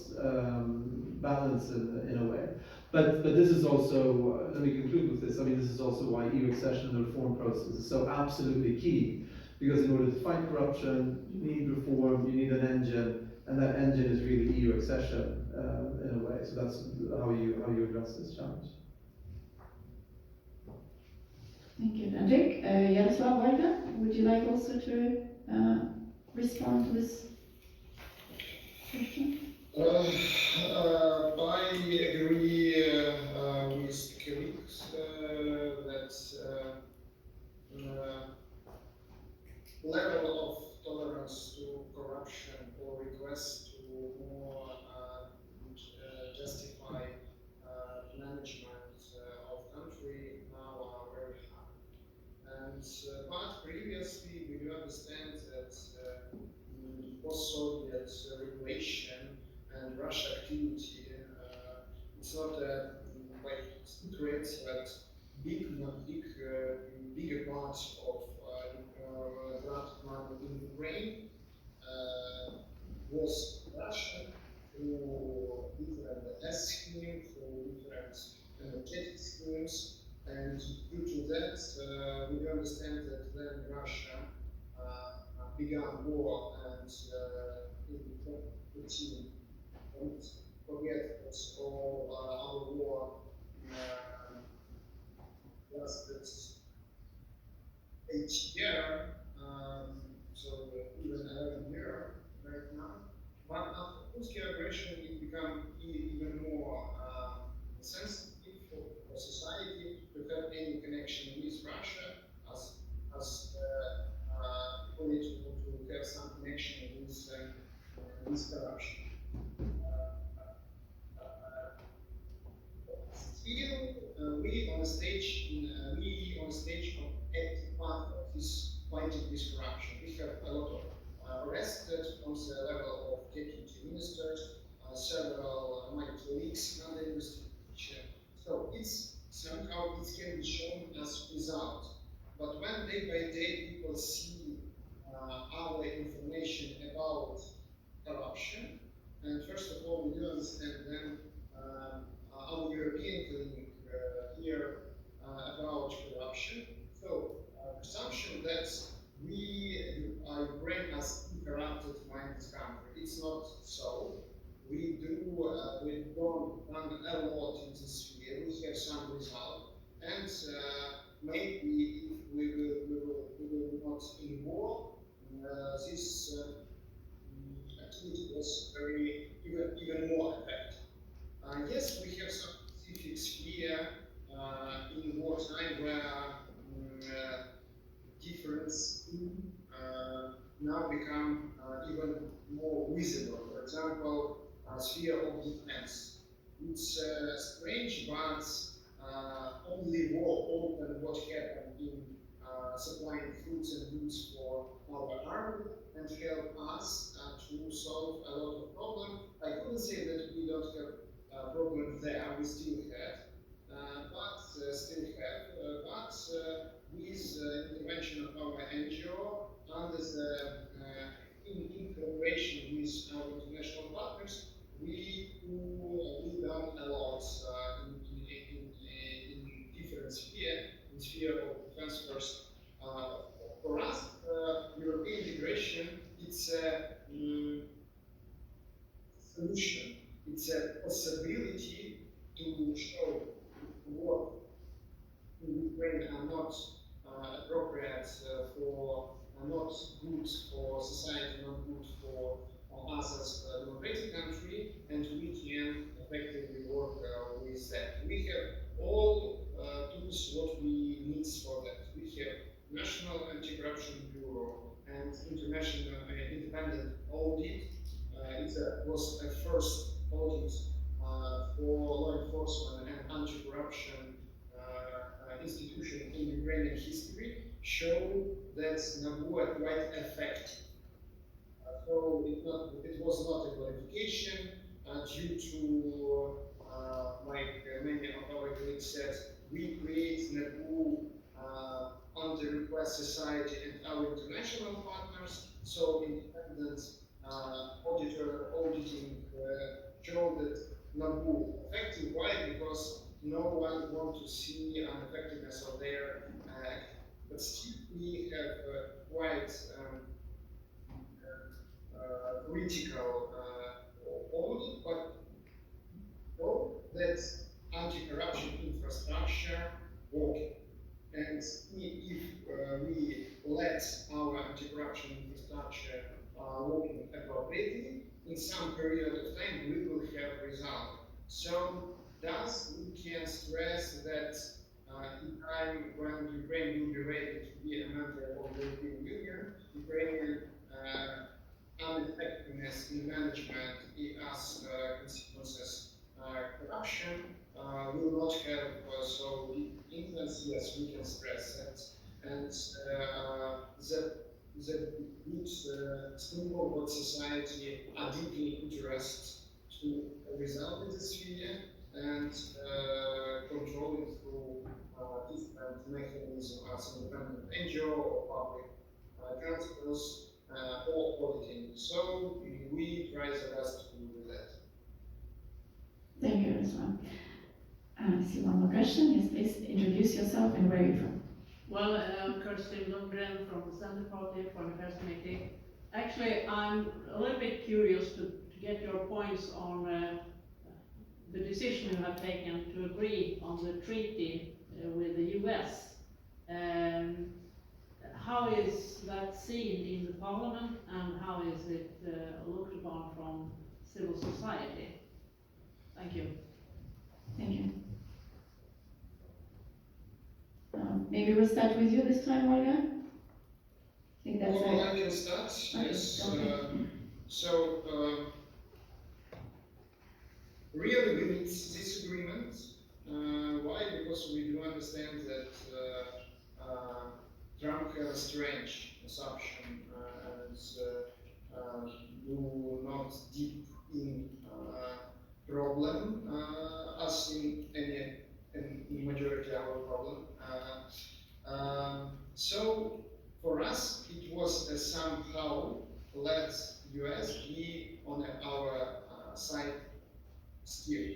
balance in a way. But this is also, let me conclude with this, I mean, this is also why EU accession and the reform process is so absolutely key. Because in order to fight corruption, you need reform, you need an engine, and that engine is really EU accession in a way. So that's how you address this challenge. Thank you, Henrik. Yaroslav Yurchyshyn, would you like also to respond to this question? I agree with colleagues that level of tolerance to corruption or request to more justify management of country now are very high. And but previously we do understand that post-Soviet regulation and Russia activity, it's not like secret, but bigger parts of grant money in Ukraine was Russia through different S schemes, through different energetic schemes, and due to that, we understand that when Russia began war and in 2014, don't forget that all our war lasted 8 years, so even 11 years right now. But after Russian aggression, it became even more sensitive for society to have any connection with Russia as only to have some connection with corruption. Still, we on the stage of active part of this fighting this corruption. We have a lot of arrested on the level of deputy ministers, several my colleagues in the investigation. So it's somehow it can be shown as result. But when day by day people see our information about corruption, and first of all, we do understand then our European clinic here about corruption. So, presumption that Ukraine as corrupted minded country. It's not so. We don't done a lot in this sphere. We have some result, and maybe if we will not in war, this activity was even more effective. Yes, we have some specific sphere in wartime where difference now become even more visible. For example, sphere of defense. It's strange, but only war open what happened in supplying foods and goods for our army and help us to solve a lot of problems. I couldn't say that we don't have problems there, we still have, but with intervention of our NGO under the in cooperation with our international partners, we done a lot in different sphere, in sphere of defense first. For us, European integration, it's a solution, it's a possibility to show what in Ukraine are not appropriate for, are not good for society, not good for us as a democratic country, and we can effectively work with that. We have all tools what we need for that. We have National Anti-Corruption Bureau and International Independent Audit. It was a first audit for law enforcement and anti-corruption institution in Ukrainian history show that NABU are quite effective. So it was not a qualification due to, like many of our colleagues said, we create NABU under request society and our international partners. So independent auditing showed that NABU effective. Why? Because no one wants to see ineffectiveness of their act. But still, we have quite critical audit, but know that anti-corruption infrastructure working. And if we let our anti-corruption infrastructure working appropriately, in some period of time we will have result. So thus we can stress that in time when Ukraine will be ready to be a member of the European Union, Ukrainian ineffectiveness in management as consequences corruption will not have so deep influence. Yes, we can stress that. And the good stakeholder society are deeply interested to resolve in this sphere and control it through different mechanisms as independent NGO or public councils or auditing. So we try the best to do that. Thank you, Yaroslav. I see one more question. Yes, please introduce yourself and where are you from? Well, Kirsten Lundgren from the Center Party for the Affairs Committee. Actually, I'm a little bit curious to get your points on the decision you have taken to agree on the treaty with the US. How is that seen in the parliament and how is it looked upon from civil society? Thank you. Thank you. Maybe we'll start with you this time, Olga. I think that's Well, it. I can start. Okay. Yes. Okay. Really, we need this agreement. Why? Because we do understand that Trump has a strange assumption and do not deep in problem as in any in majority our problem. So for us, it was somehow let US be on our side still.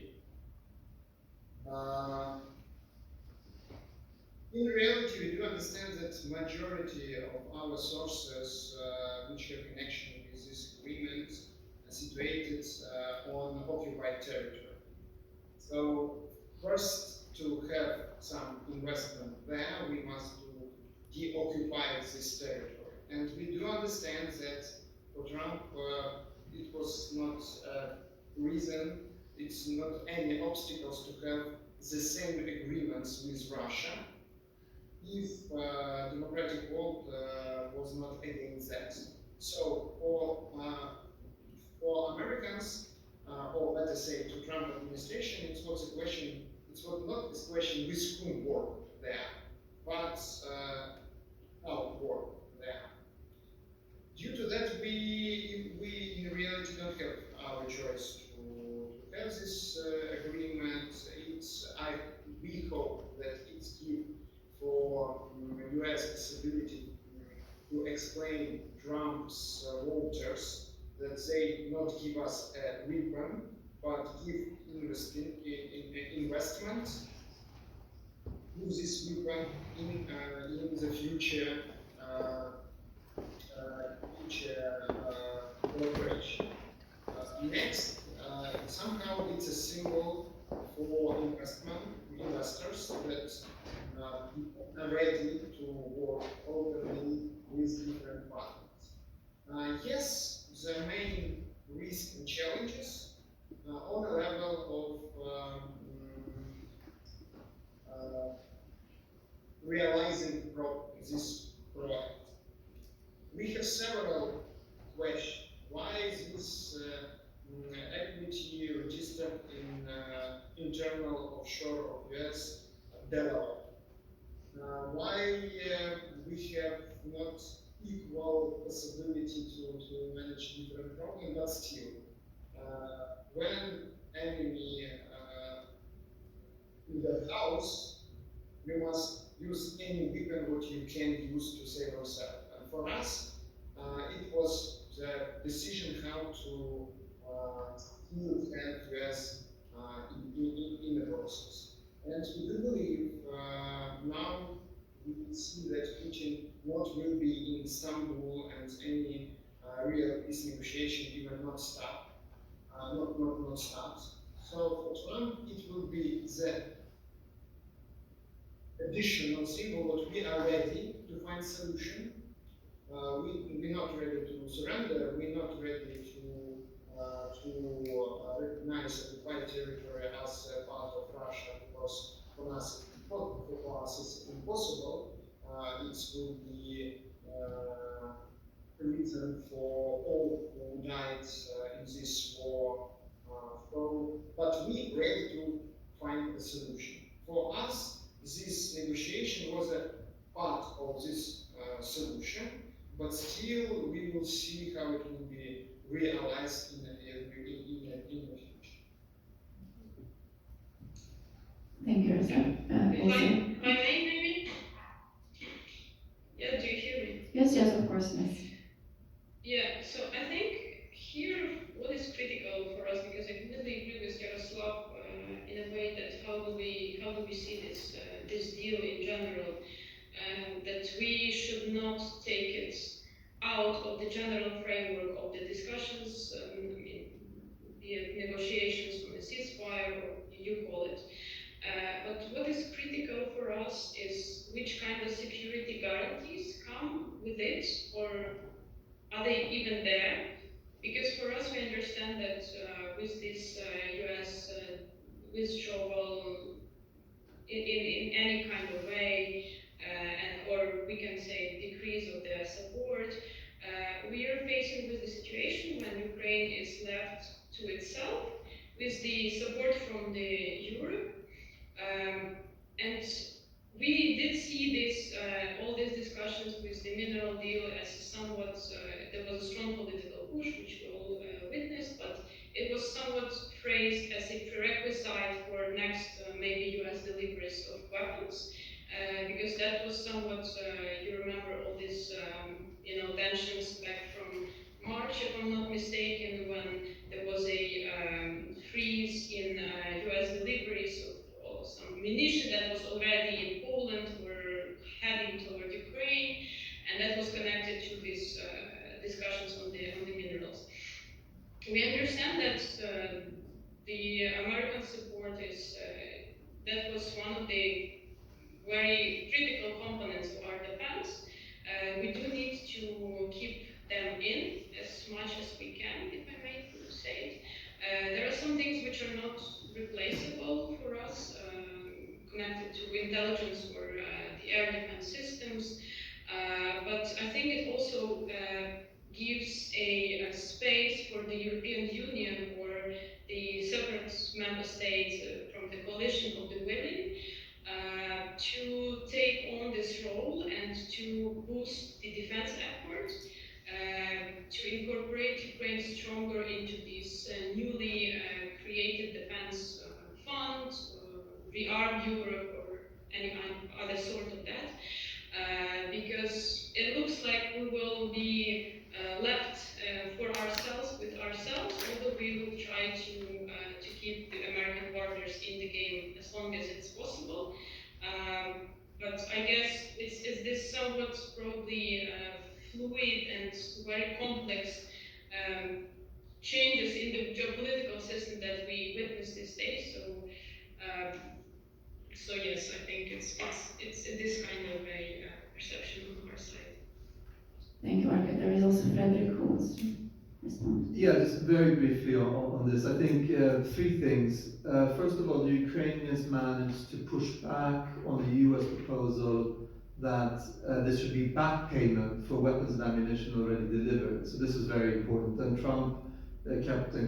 In reality, we do understand that majority of our sources which have connection with this agreement are situated on occupied territory. So first, to have some investment there, we must deoccupy this territory. And we do understand that for Trump, it was not a reason, it's not any obstacles to have the same agreements with Russia if democratic world was not against that. So for Americans, or let us say to Trump administration, it was a question, it was not this question with whom work there, but how work there. Due to that, we in reality don't have our choice to have this agreement. We hope that it's give for US possibility to explain Trump's voters that they not give us a weapon, but give investment, use this weapon in the future cooperation. Next, somehow it's a symbol for investors that are ready to work openly with different partners. Yes, the main risks and challenges on a level of realizing this project. We have several questions. Why is this equity registered in internal offshore of US Delaware? what you can use to save yourself. And for us, it was the decision how to deal with US in the process. And we do believe now we see that Putin not will be in Istanbul and any real peace negotiation even not start. Not start. So for Trump, it will be the additional symbol that we are ready to find solution. We're not ready to surrender. We're not ready to recognize occupied territory as a part of Russia, because for us it's impossible. It will be a reason for all who died in this war. But we ready to find a solution. For us, this negotiation was a part of this solution, but still we will see how it will be realized in the future. Thank you, Yaroslav. If I may, maybe? Yeah, do you hear me? Yes, of course, yes. Yeah, so I think here what is critical for us, because I completely agree with Yaroslav in a way that how do we see this deal in general, that we should not take it out of the general framework of the discussions, be it negotiations on a ceasefire, or you call it. But what is critical for us is which kind of security guarantees come with it, or are they even there? Because for us, we understand that with this US withdrawal in any kind of way, or we can say decrease of their support, we are facing with the situation when Ukraine is left to itself with the support from the Europe. And we did see this, all these discussions with the mineral deal as somewhat, there was a strong political push, which we all witnessed, but it was somewhat phrased as a prerequisite for next, maybe US deliveries of weapons, because that was somewhat, you remember all these, tensions back from March, if I'm not mistaken, when there was a freeze in US deliveries of some munition that was already in Poland, were heading toward Ukraine, and that was connected to these discussions on the minerals. We understand that the American support is, that was one of the very critical components of our defense. We do need to keep them in as much as we can, if I may say it. There are some things which are not replaceable for us, connected to intelligence or the air defense systems, but I think it also gives a space for the European Union or the separate member states from the coalition of the willing to take on this role and to boost the defense effort, to incorporate Ukraine stronger into this newly created defense fund, rearm Europe, or any other sort of that, because it looks like we will be left for ourselves with ourselves, although we will try to keep the American partners in the game as long as it's possible. But I guess is this somewhat probably fluid and very complex changes in the geopolitical system that we witness these days. So yes, I think it's this kind of a perception on our side. Thank you, Arka. There is also Frederick who wants to respond. Yeah, just very briefly on this. I think three things. First of all, the Ukrainians managed to push back on the US proposal that there should be back payment for weapons and ammunition already delivered. So this is very important. And Trump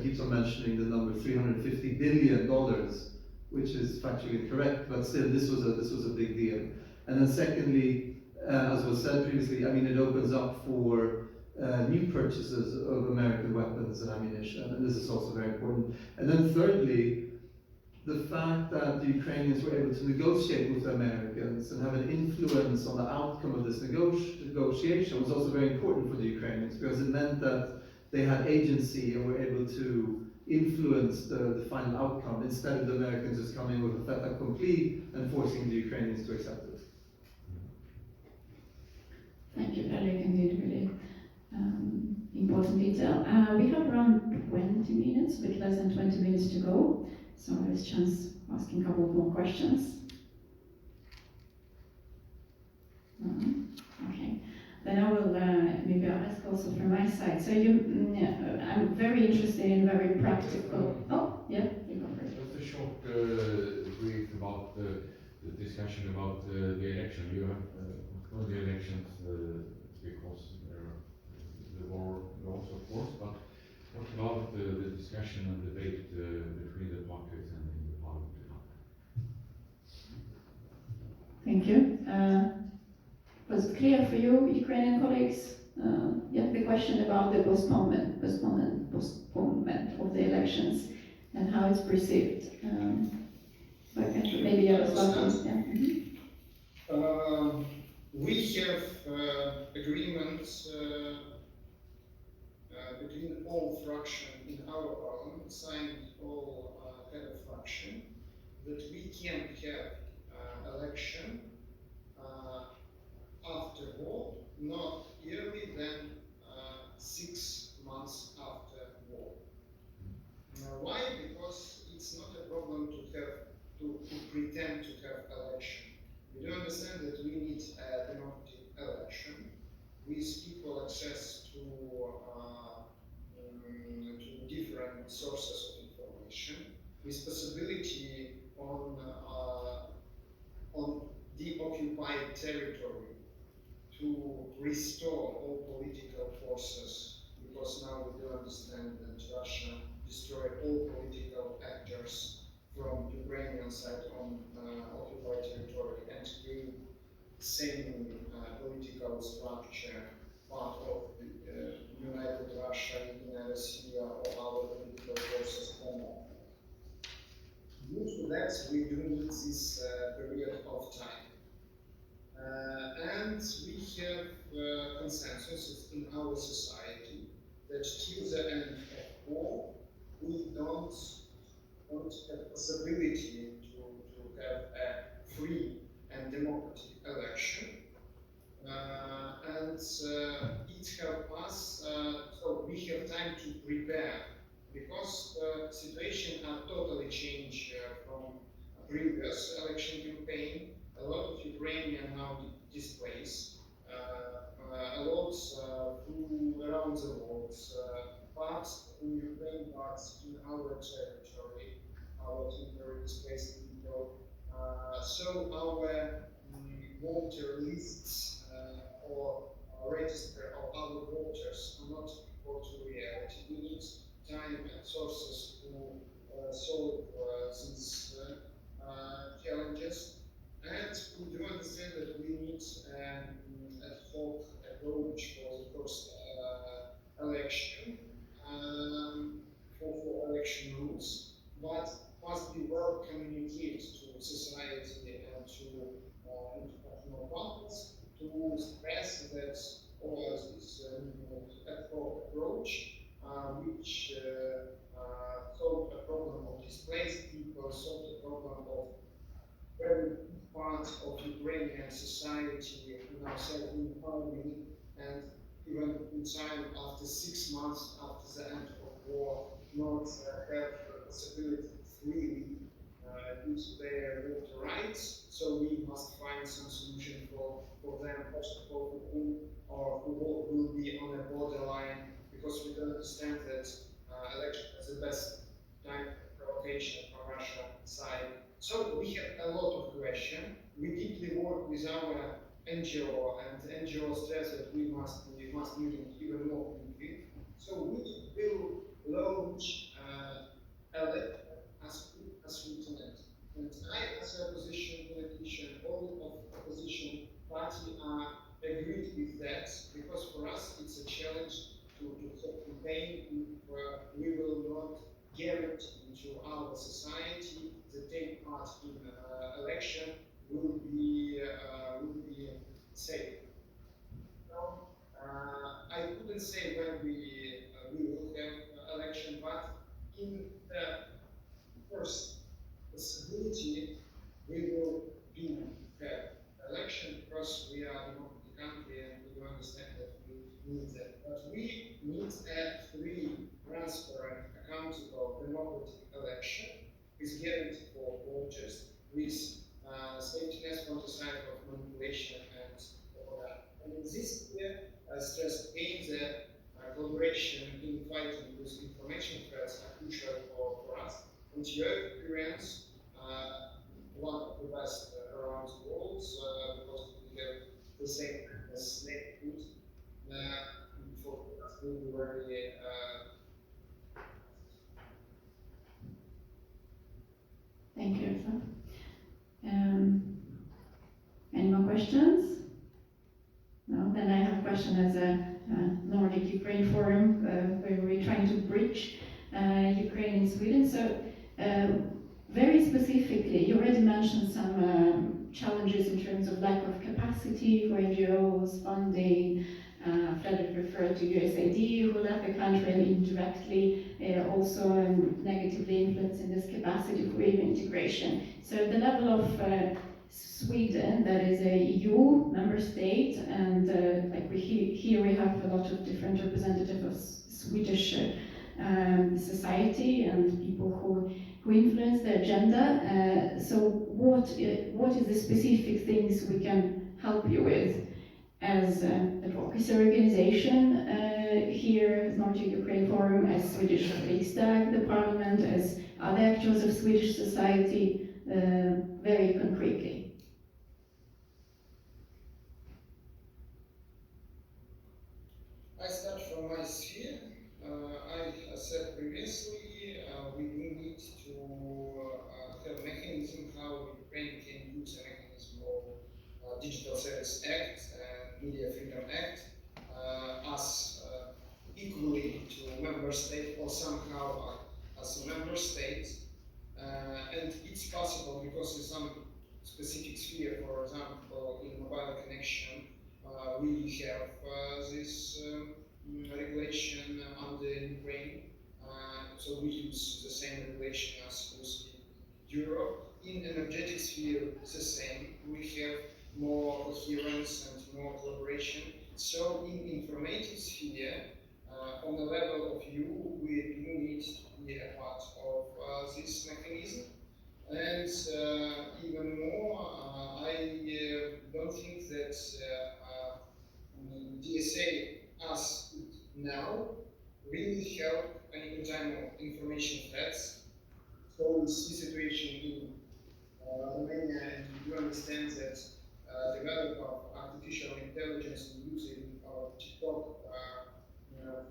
keeps on mentioning the number $350 billion, which is factually incorrect, but still this was a big deal. And then secondly, as was said previously, I mean, it opens up for new purchases of American weapons and ammunition, and this is also very important. And then thirdly, the fact that the Ukrainians were able to negotiate with the Americans and have an influence on the outcome of this negotiation was also very important for the Ukrainians, because it meant that they had agency and were able to influence the final outcome, instead of the Americans just coming with a fait accompli and forcing the Ukrainians to accept it. Thank you, Fredrik. Indeed, really important detail. We have around 20 minutes, a bit less than 20 minutes to go, so there's a chance of asking a couple of more questions. Okay. Then I will maybe ask also from my side. So I'm very interested in very practical. Oh, yeah, you go first. Just a short brief about the discussion about the election. You have postponed the elections because the war laws, of course, but what about the discussion and debate between the parties and in the parliament? Thank you. Was it clear for you, Ukrainian colleagues? Yeah, the question about the postponement of the elections and how it's perceived. Maybe Yaroslav. Yeah. We have agreements between all fractions in our parliament, signed all head of fraction, that we can have election after war, not early than 6 months after war. Why? Because it's not a problem to pretend to have election. We do understand that we need a democratic election with equal access to different sources of information, with possibility on the occupied territory to restore all political forces, because now we do understand that Russia destroyed all political actors from Ukrainian side on occupied territory and create same political structure, part of United Russia, United Russia, or other political forces home. Due to that, we do need this period of time. And we have consensus in our society that till the end of war, we don't have possibility to have a free and democratic election. And it helps us, so we have time to prepare, because the situation has totally changed from previous election campaign. A lot of Ukrainians now displaced, a lot around the world, parts in Ukraine, parts in our territory, our temporary displaced people. So our voter lists or register of our voters are not equal to reality. We need time and sources to solve these challenges. And we do understand that we need an ad hoc approach for the first election, for election rules, but must be well communicated to society and to international partners to stress that or this ad hoc approach, which solve the problem of displaced people, solve the problem of very big part of Ukrainian society now self-empowering, and even in time after 6 months after the end of war, not have the possibility freely use their voter rights. So we must find some solution for them, first of all, who will be on a borderline, because we don't understand that election is the best time of provocation from Russia side. So we have a lot of questions. We deeply work with our NGO, and the NGO stress that we must meet even more quickly. So we will launch election as we can. And I, as a opposition politician, all of opposition party are agreed with that, because for us it's a challenge to campaign if we will not guarantee to our society that take part in election will be safe. Now, I couldn't say when we will have election, but in the first possibility we will do have election because we are a democratic country and we understand that we need that. But we need a free, transparent, accountable, democratic election with guarantee for voters, with safety from the side of manipulation and all that. And in this year, I stress again that collaboration in fighting with information threats are crucial for us. And your experience, one of the best around the world, because we have the same neighborhood. For us, we will be very. Thank you, Yaroslav. Any more questions? No, then I have a question as a Nordic Ukraine Forum, where we're trying to bridge Ukraine and Sweden. So, very specifically, you already mentioned some challenges in terms of lack of capacity for NGOs, funding. Fredrik referred to USAID, who left the country and indirectly also negatively influencing this capacity for EU integration. So the level of Sweden, that is a EU member state, and like here we have a lot of different representatives of Swedish society and people who influence the agenda. So what is the specific things we can help you with as an advocacy organization here, as Nordic Ukraine Forum, as Swedish riksdag, the parliament, as other actors of Swedish society, very concretely? I start from my sphere. I said previously, we need to have a mechanism how Ukraine can use a mechanism of Digital Service Act and Media Freedom Act as equally to a member state or somehow as a member state. And it's possible because in some specific sphere, for example, in mobile connection, we have this regulation under Ukraine, so we use the same regulation as Europe. In energetic sphere, it's the same. We have more coherence and more collaboration. So in informative sphere, on the level of you, we do need to be a part of this mechanism. And even more, I don't think that DSA as now really help in time of information threats. So we see situation in Romania, and you understand that development of artificial intelligence and using TikTok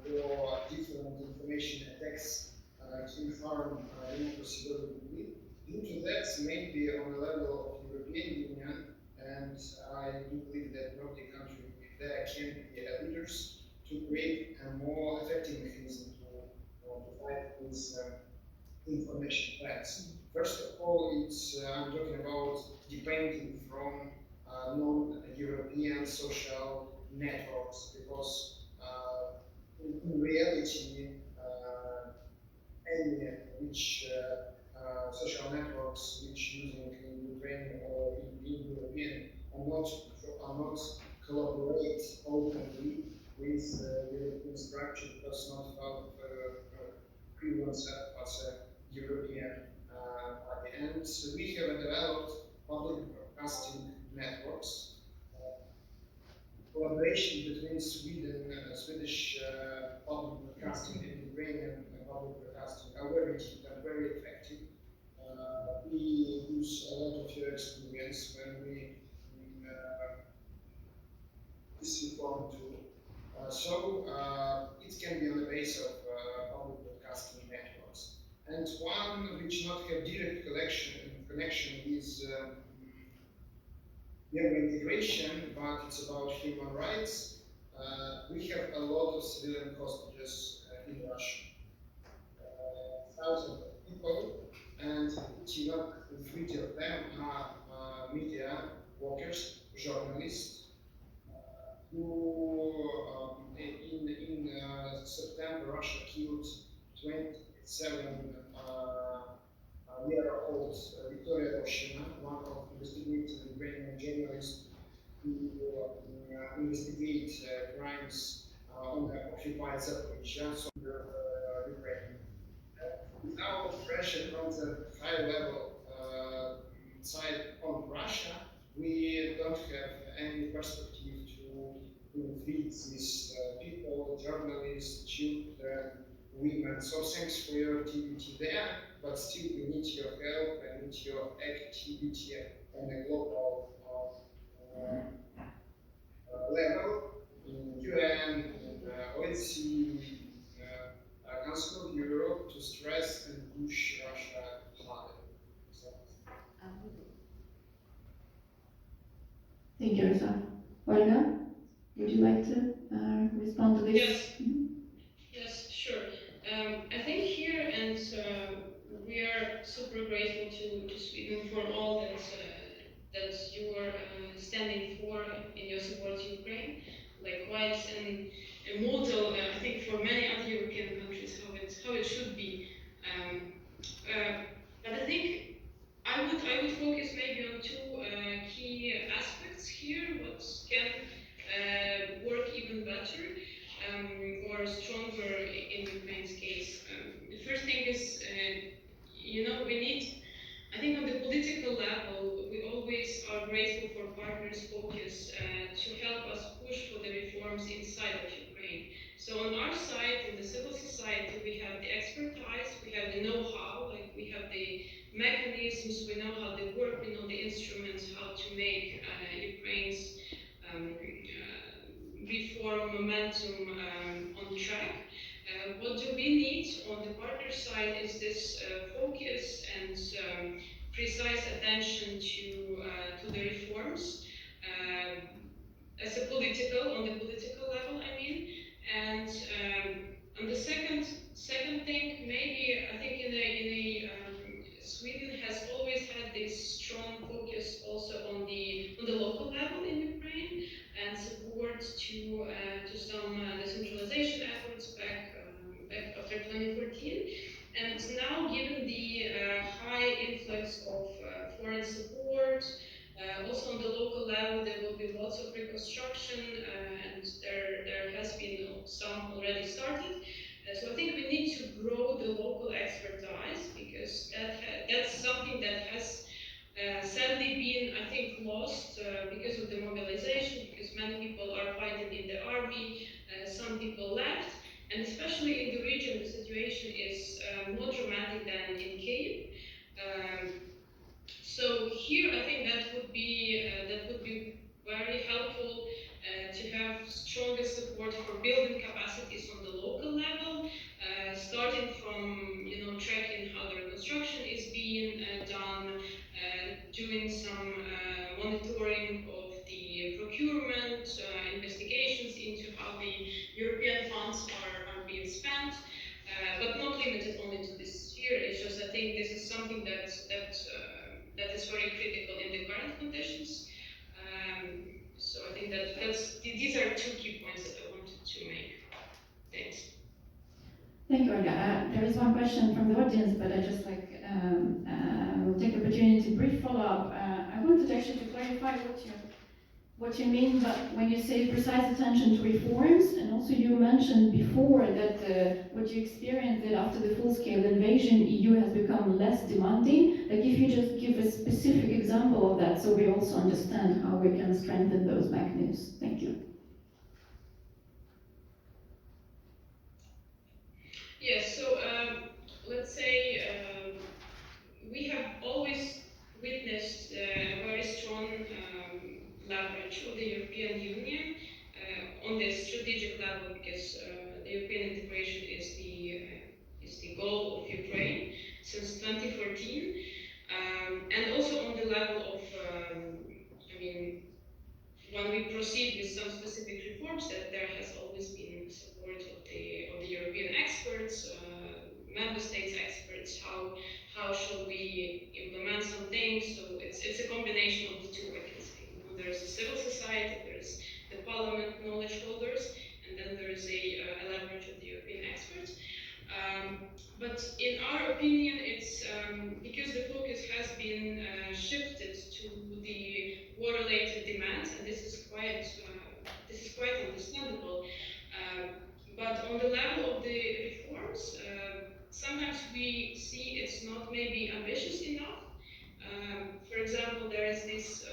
for different information attacks can harm democracy very deeply. Due to that, maybe on the level of European Union, and I do believe that Nordic countries there can be leaders to create a more effective mechanism to fight with information threats. First of all, it's I'm talking about depending from non-European social networks, because in reality, any which social networks which using in Ukraine or in European are not collaborate openly with European structure because not about prevalence as a European party. And we have developed public broadcasting networks. Collaboration between Swedish public broadcasting and Ukrainian public broadcasting are very deep and very effective. We use a lot of your experience when we reform tool. So it can be on the base of public broadcasting networks. And one which not have direct connection with their integration, but it's about human rights. We have a lot of civilian hostages in Russia. 30 of them are media workers, journalists, who in September Russia killed 27-year-old Victoria Yurchyshyn, one of investigating Ukrainian journalists who investigate crimes on the occupied Zaporizhzhia, so Ukraine. Without pressure from the high level side on Russia, we don't have any perspective to feed these people, journalists, children, women. So thanks for your activity there, but still we need your help and need your activity on a global level in UN, in OECD, Council of Europe to stress and push Russia harder. So. Thank you, Rosa. Olga, would you like to respond to this? Yes. Yes, sure. I think here, and we are super grateful to Sweden for all that you are standing for in your support to Ukraine. Likewise, and a model, I think, for many other European countries how it should be. But I think I would focus maybe on two key aspects here. What can work even better or stronger in Ukraine's case. The first thing is, we need. I think on the political level, we always are grateful for partners' focus to help us push for the reforms inside of Ukraine. So on our side, in the civil society, we have the expertise, we have the know-how, like we have the mechanisms, we know how they work, we know the instruments, how to make Ukraine's reform momentum on track. What do we need on the partner side is this focus and precise attention to the reforms as a on the political level, I mean. And on the second thing, maybe I think Sweden has always had this strong focus also on the local level in Ukraine and support to some decentralization efforts back after 2014. And now, given the high influx of foreign support, also on the local level, there will be lots of reconstruction, and there has been some already started. So I think we need to grow the local expertise because that's something that has sadly been, I think, lost because of the mobilization, because many people are fighting in the army, some people left, and especially in the region, the situation is more dramatic than in Kyiv. So here, I think that would be very helpful to have stronger support for building capacities on the local level, starting from tracking how the reconstruction is being done, doing some monitoring of the procurement, investigations into how the European funds are being spent. But not limited only to this sphere. It's just I think this is something that is very critical in the current conditions. So I think these are two key points that I wanted to make. Thanks. Thank you, Olga. There is one question from the audience, but I just will take the opportunity to brief follow-up. I wanted actually to clarify what you mean when you say precise attention to reforms, and also you mentioned before that what you experienced that after the full-scale invasion, EU has become less demanding. Like if you just give a specific example of that, so we also understand how we can strengthen those mechanisms. Thank you. Yes. So let's say we have always witnessed a very strong leverage of the European Union on the strategic level, because the European integration is the goal of Ukraine since 2014, and also on the level of, when we proceed with some specific reforms, that there has always been support of the European experts, member states experts, how shall we implement things. So it's a combination of the two, I can say. You know, there's a civil society, there's the parliament knowledge holders, and then there is a leverage of the European experts. But in our opinion, it's because the focus has been shifted to the war-related demands, and this is quite understandable. But on the level of the reforms, sometimes we see it's not maybe ambitious enough. For example, there is this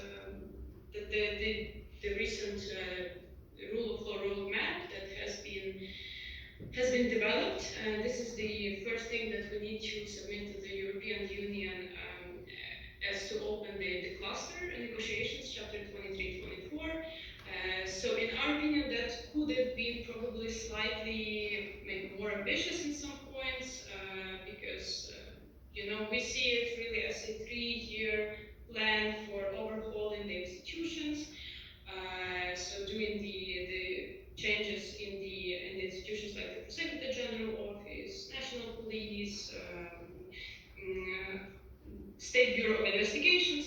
the recent rule of law roadmap that has been developed, and this is the first thing that we need to submit to the European Union as to open the cluster negotiations, chapter 23-24. So in our opinion, that could have been probably slightly maybe more ambitious in some points, because you know, we see it really as a 3-year plan for overhauling the institutions. So doing the changes in the institutions like the Prosecutor General Office, National Police, State Bureau of Investigations.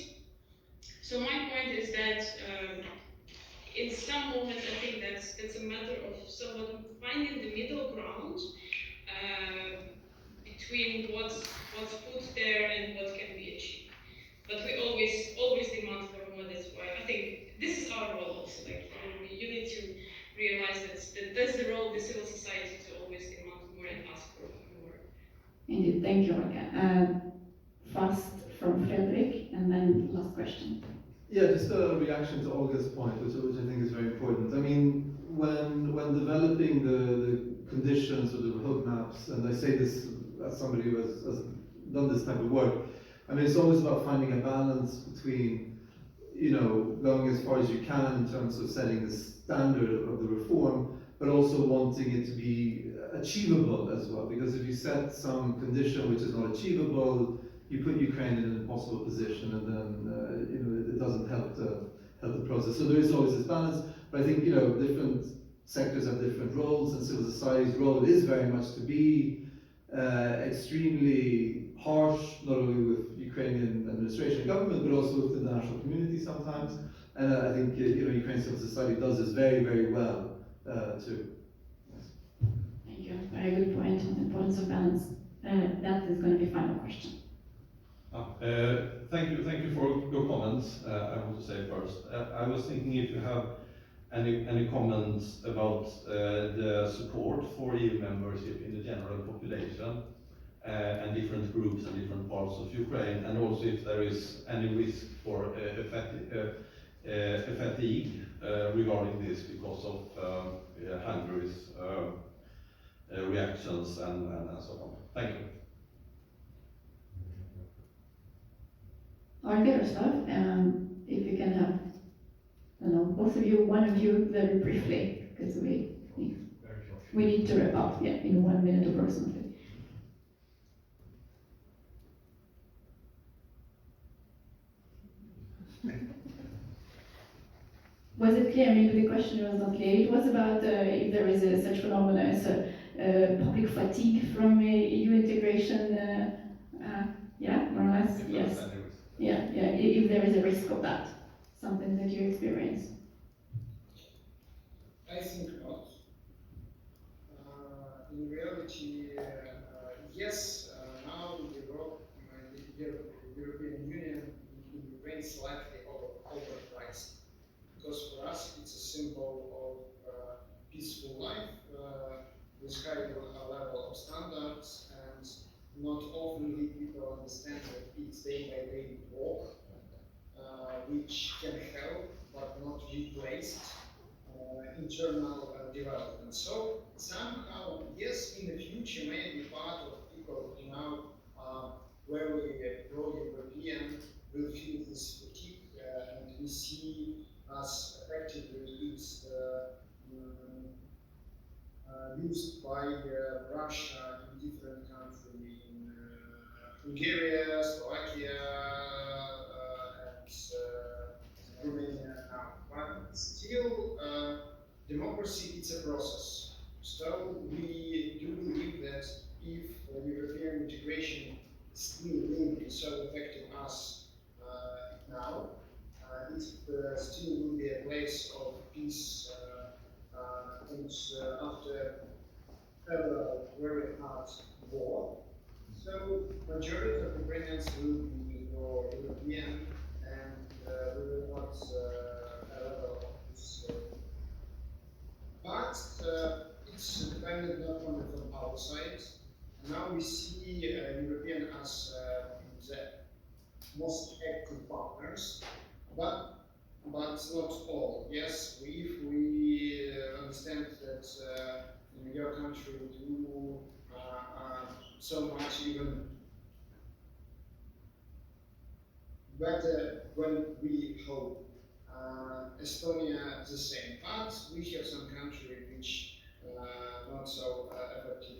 So my point is that in some moments I think that's a matter of somewhat finding the middle ground between what's put there and what can be achieved. But we always demand for more. That's why I think this is our role also. Like, you need to realize that's the role of the civil society, to always demand more and ask for more. Indeed, thank you, Olga. First from Frederick, and then last question. Yeah, just a reaction to Olga's point, which I think is very important. I mean, when developing the conditions or the roadmaps, and I say this as somebody who has done this type of work, I mean, it's always about finding a balance between, you know, going as far as you can in terms of setting the standard of the reform, but also wanting it to be achievable as well. Because if you set some condition which is not achievable, you put Ukraine in an impossible position, and then you know, it doesn't help the process. So there is always this balance. But I think, you know, different sectors have different roles, and civil society's role is very much to be extremely harsh, not only with Ukrainian administration and government, but also with the international community sometimes. And I think, you know, Ukrainian civil society does this very, very well too. Yes. Thank you. Very good point on the importance of balance. That is going to be final question. Thank you for your comments. I want to say first, I was thinking if you have any comments about the support for EU membership in the general population and different groups and different parts of Ukraine, and also if there is any risk for fatigue regarding this because of Hungary's reactions and so on. Thank you. Olga, Yaroslav, if you can have, I don't know, both of you, one of you, very briefly, because we need to wrap up, yeah, in 1 minute approximately. Was it clear? Maybe the question was not clear. It was about if there is such phenomena as public fatigue from EU integration. Yeah, more or less. Yes. Yeah. If there is a risk of that, something that you experience. I think not. In reality, yes. Now the European Union in Ukraine slightly overpriced. Because for us it's a symbol of peaceful life with high level of standards, and not often people understand that it's day-by-day work, which can help but not replace internal development. So somehow, yes, in the future, maybe part of people where we pro-European will feel this fatigue, and we see as effectively it's used by Russia in different countries, in Bulgaria, Slovakia, and Romania now. But still, democracy is a process. So we do believe that if European integration is still going to be so effective as hard war. So majority of Ukrainians will be European and we will not allow this. But it's dependent not only from our side. Now we see European as the most active partners, but not all. Yes, if we understand that in your country do so much even better when we hope. Estonia the same, but we have some country which not so effective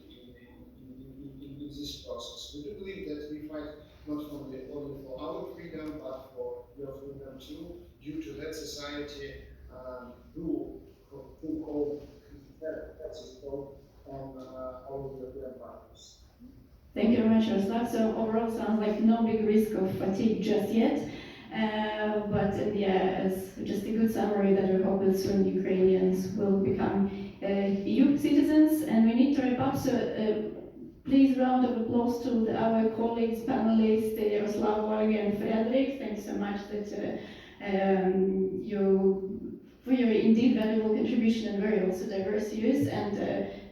in this process. We do believe that we fight not only for our freedom, but for your freedom too, due to that society who hold on our European partners. Thank you very much, Yaroslav. So overall, sounds like no big risk of fatigue just yet. But yeah, as just a good summary that we hope that soon Ukrainians will become EU citizens, and we need to wrap up. So please, round of applause to our colleagues, panelists, Yaroslav, Olga, and Fredrik. Thanks so much that for your indeed valuable contribution and very also diverse views. And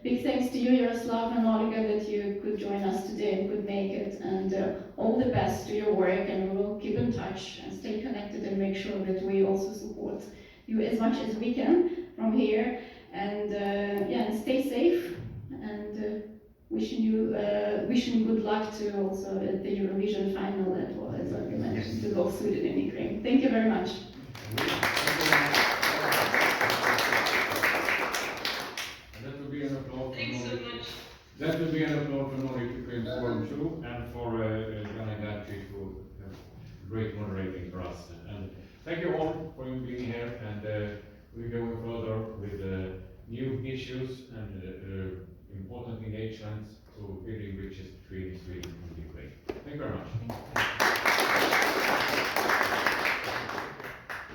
big thanks to you, Yaroslav and Olga, that you could join us today and could make it. And all the best to your work, and we will keep in touch and stay connected and make sure that we also support you as much as we can from here. And yeah, and stay safe. And wishing you good luck to also at the Eurovision final, as well as Olga mentioned, to both Sweden and Ukraine. Thank you very much. Thanks so much. That will be an applause for Nordic Ukraine Forum too, and for Jan Riise for great moderating for us. And thank you all for being here, and we're going further with new issues and important engagements to build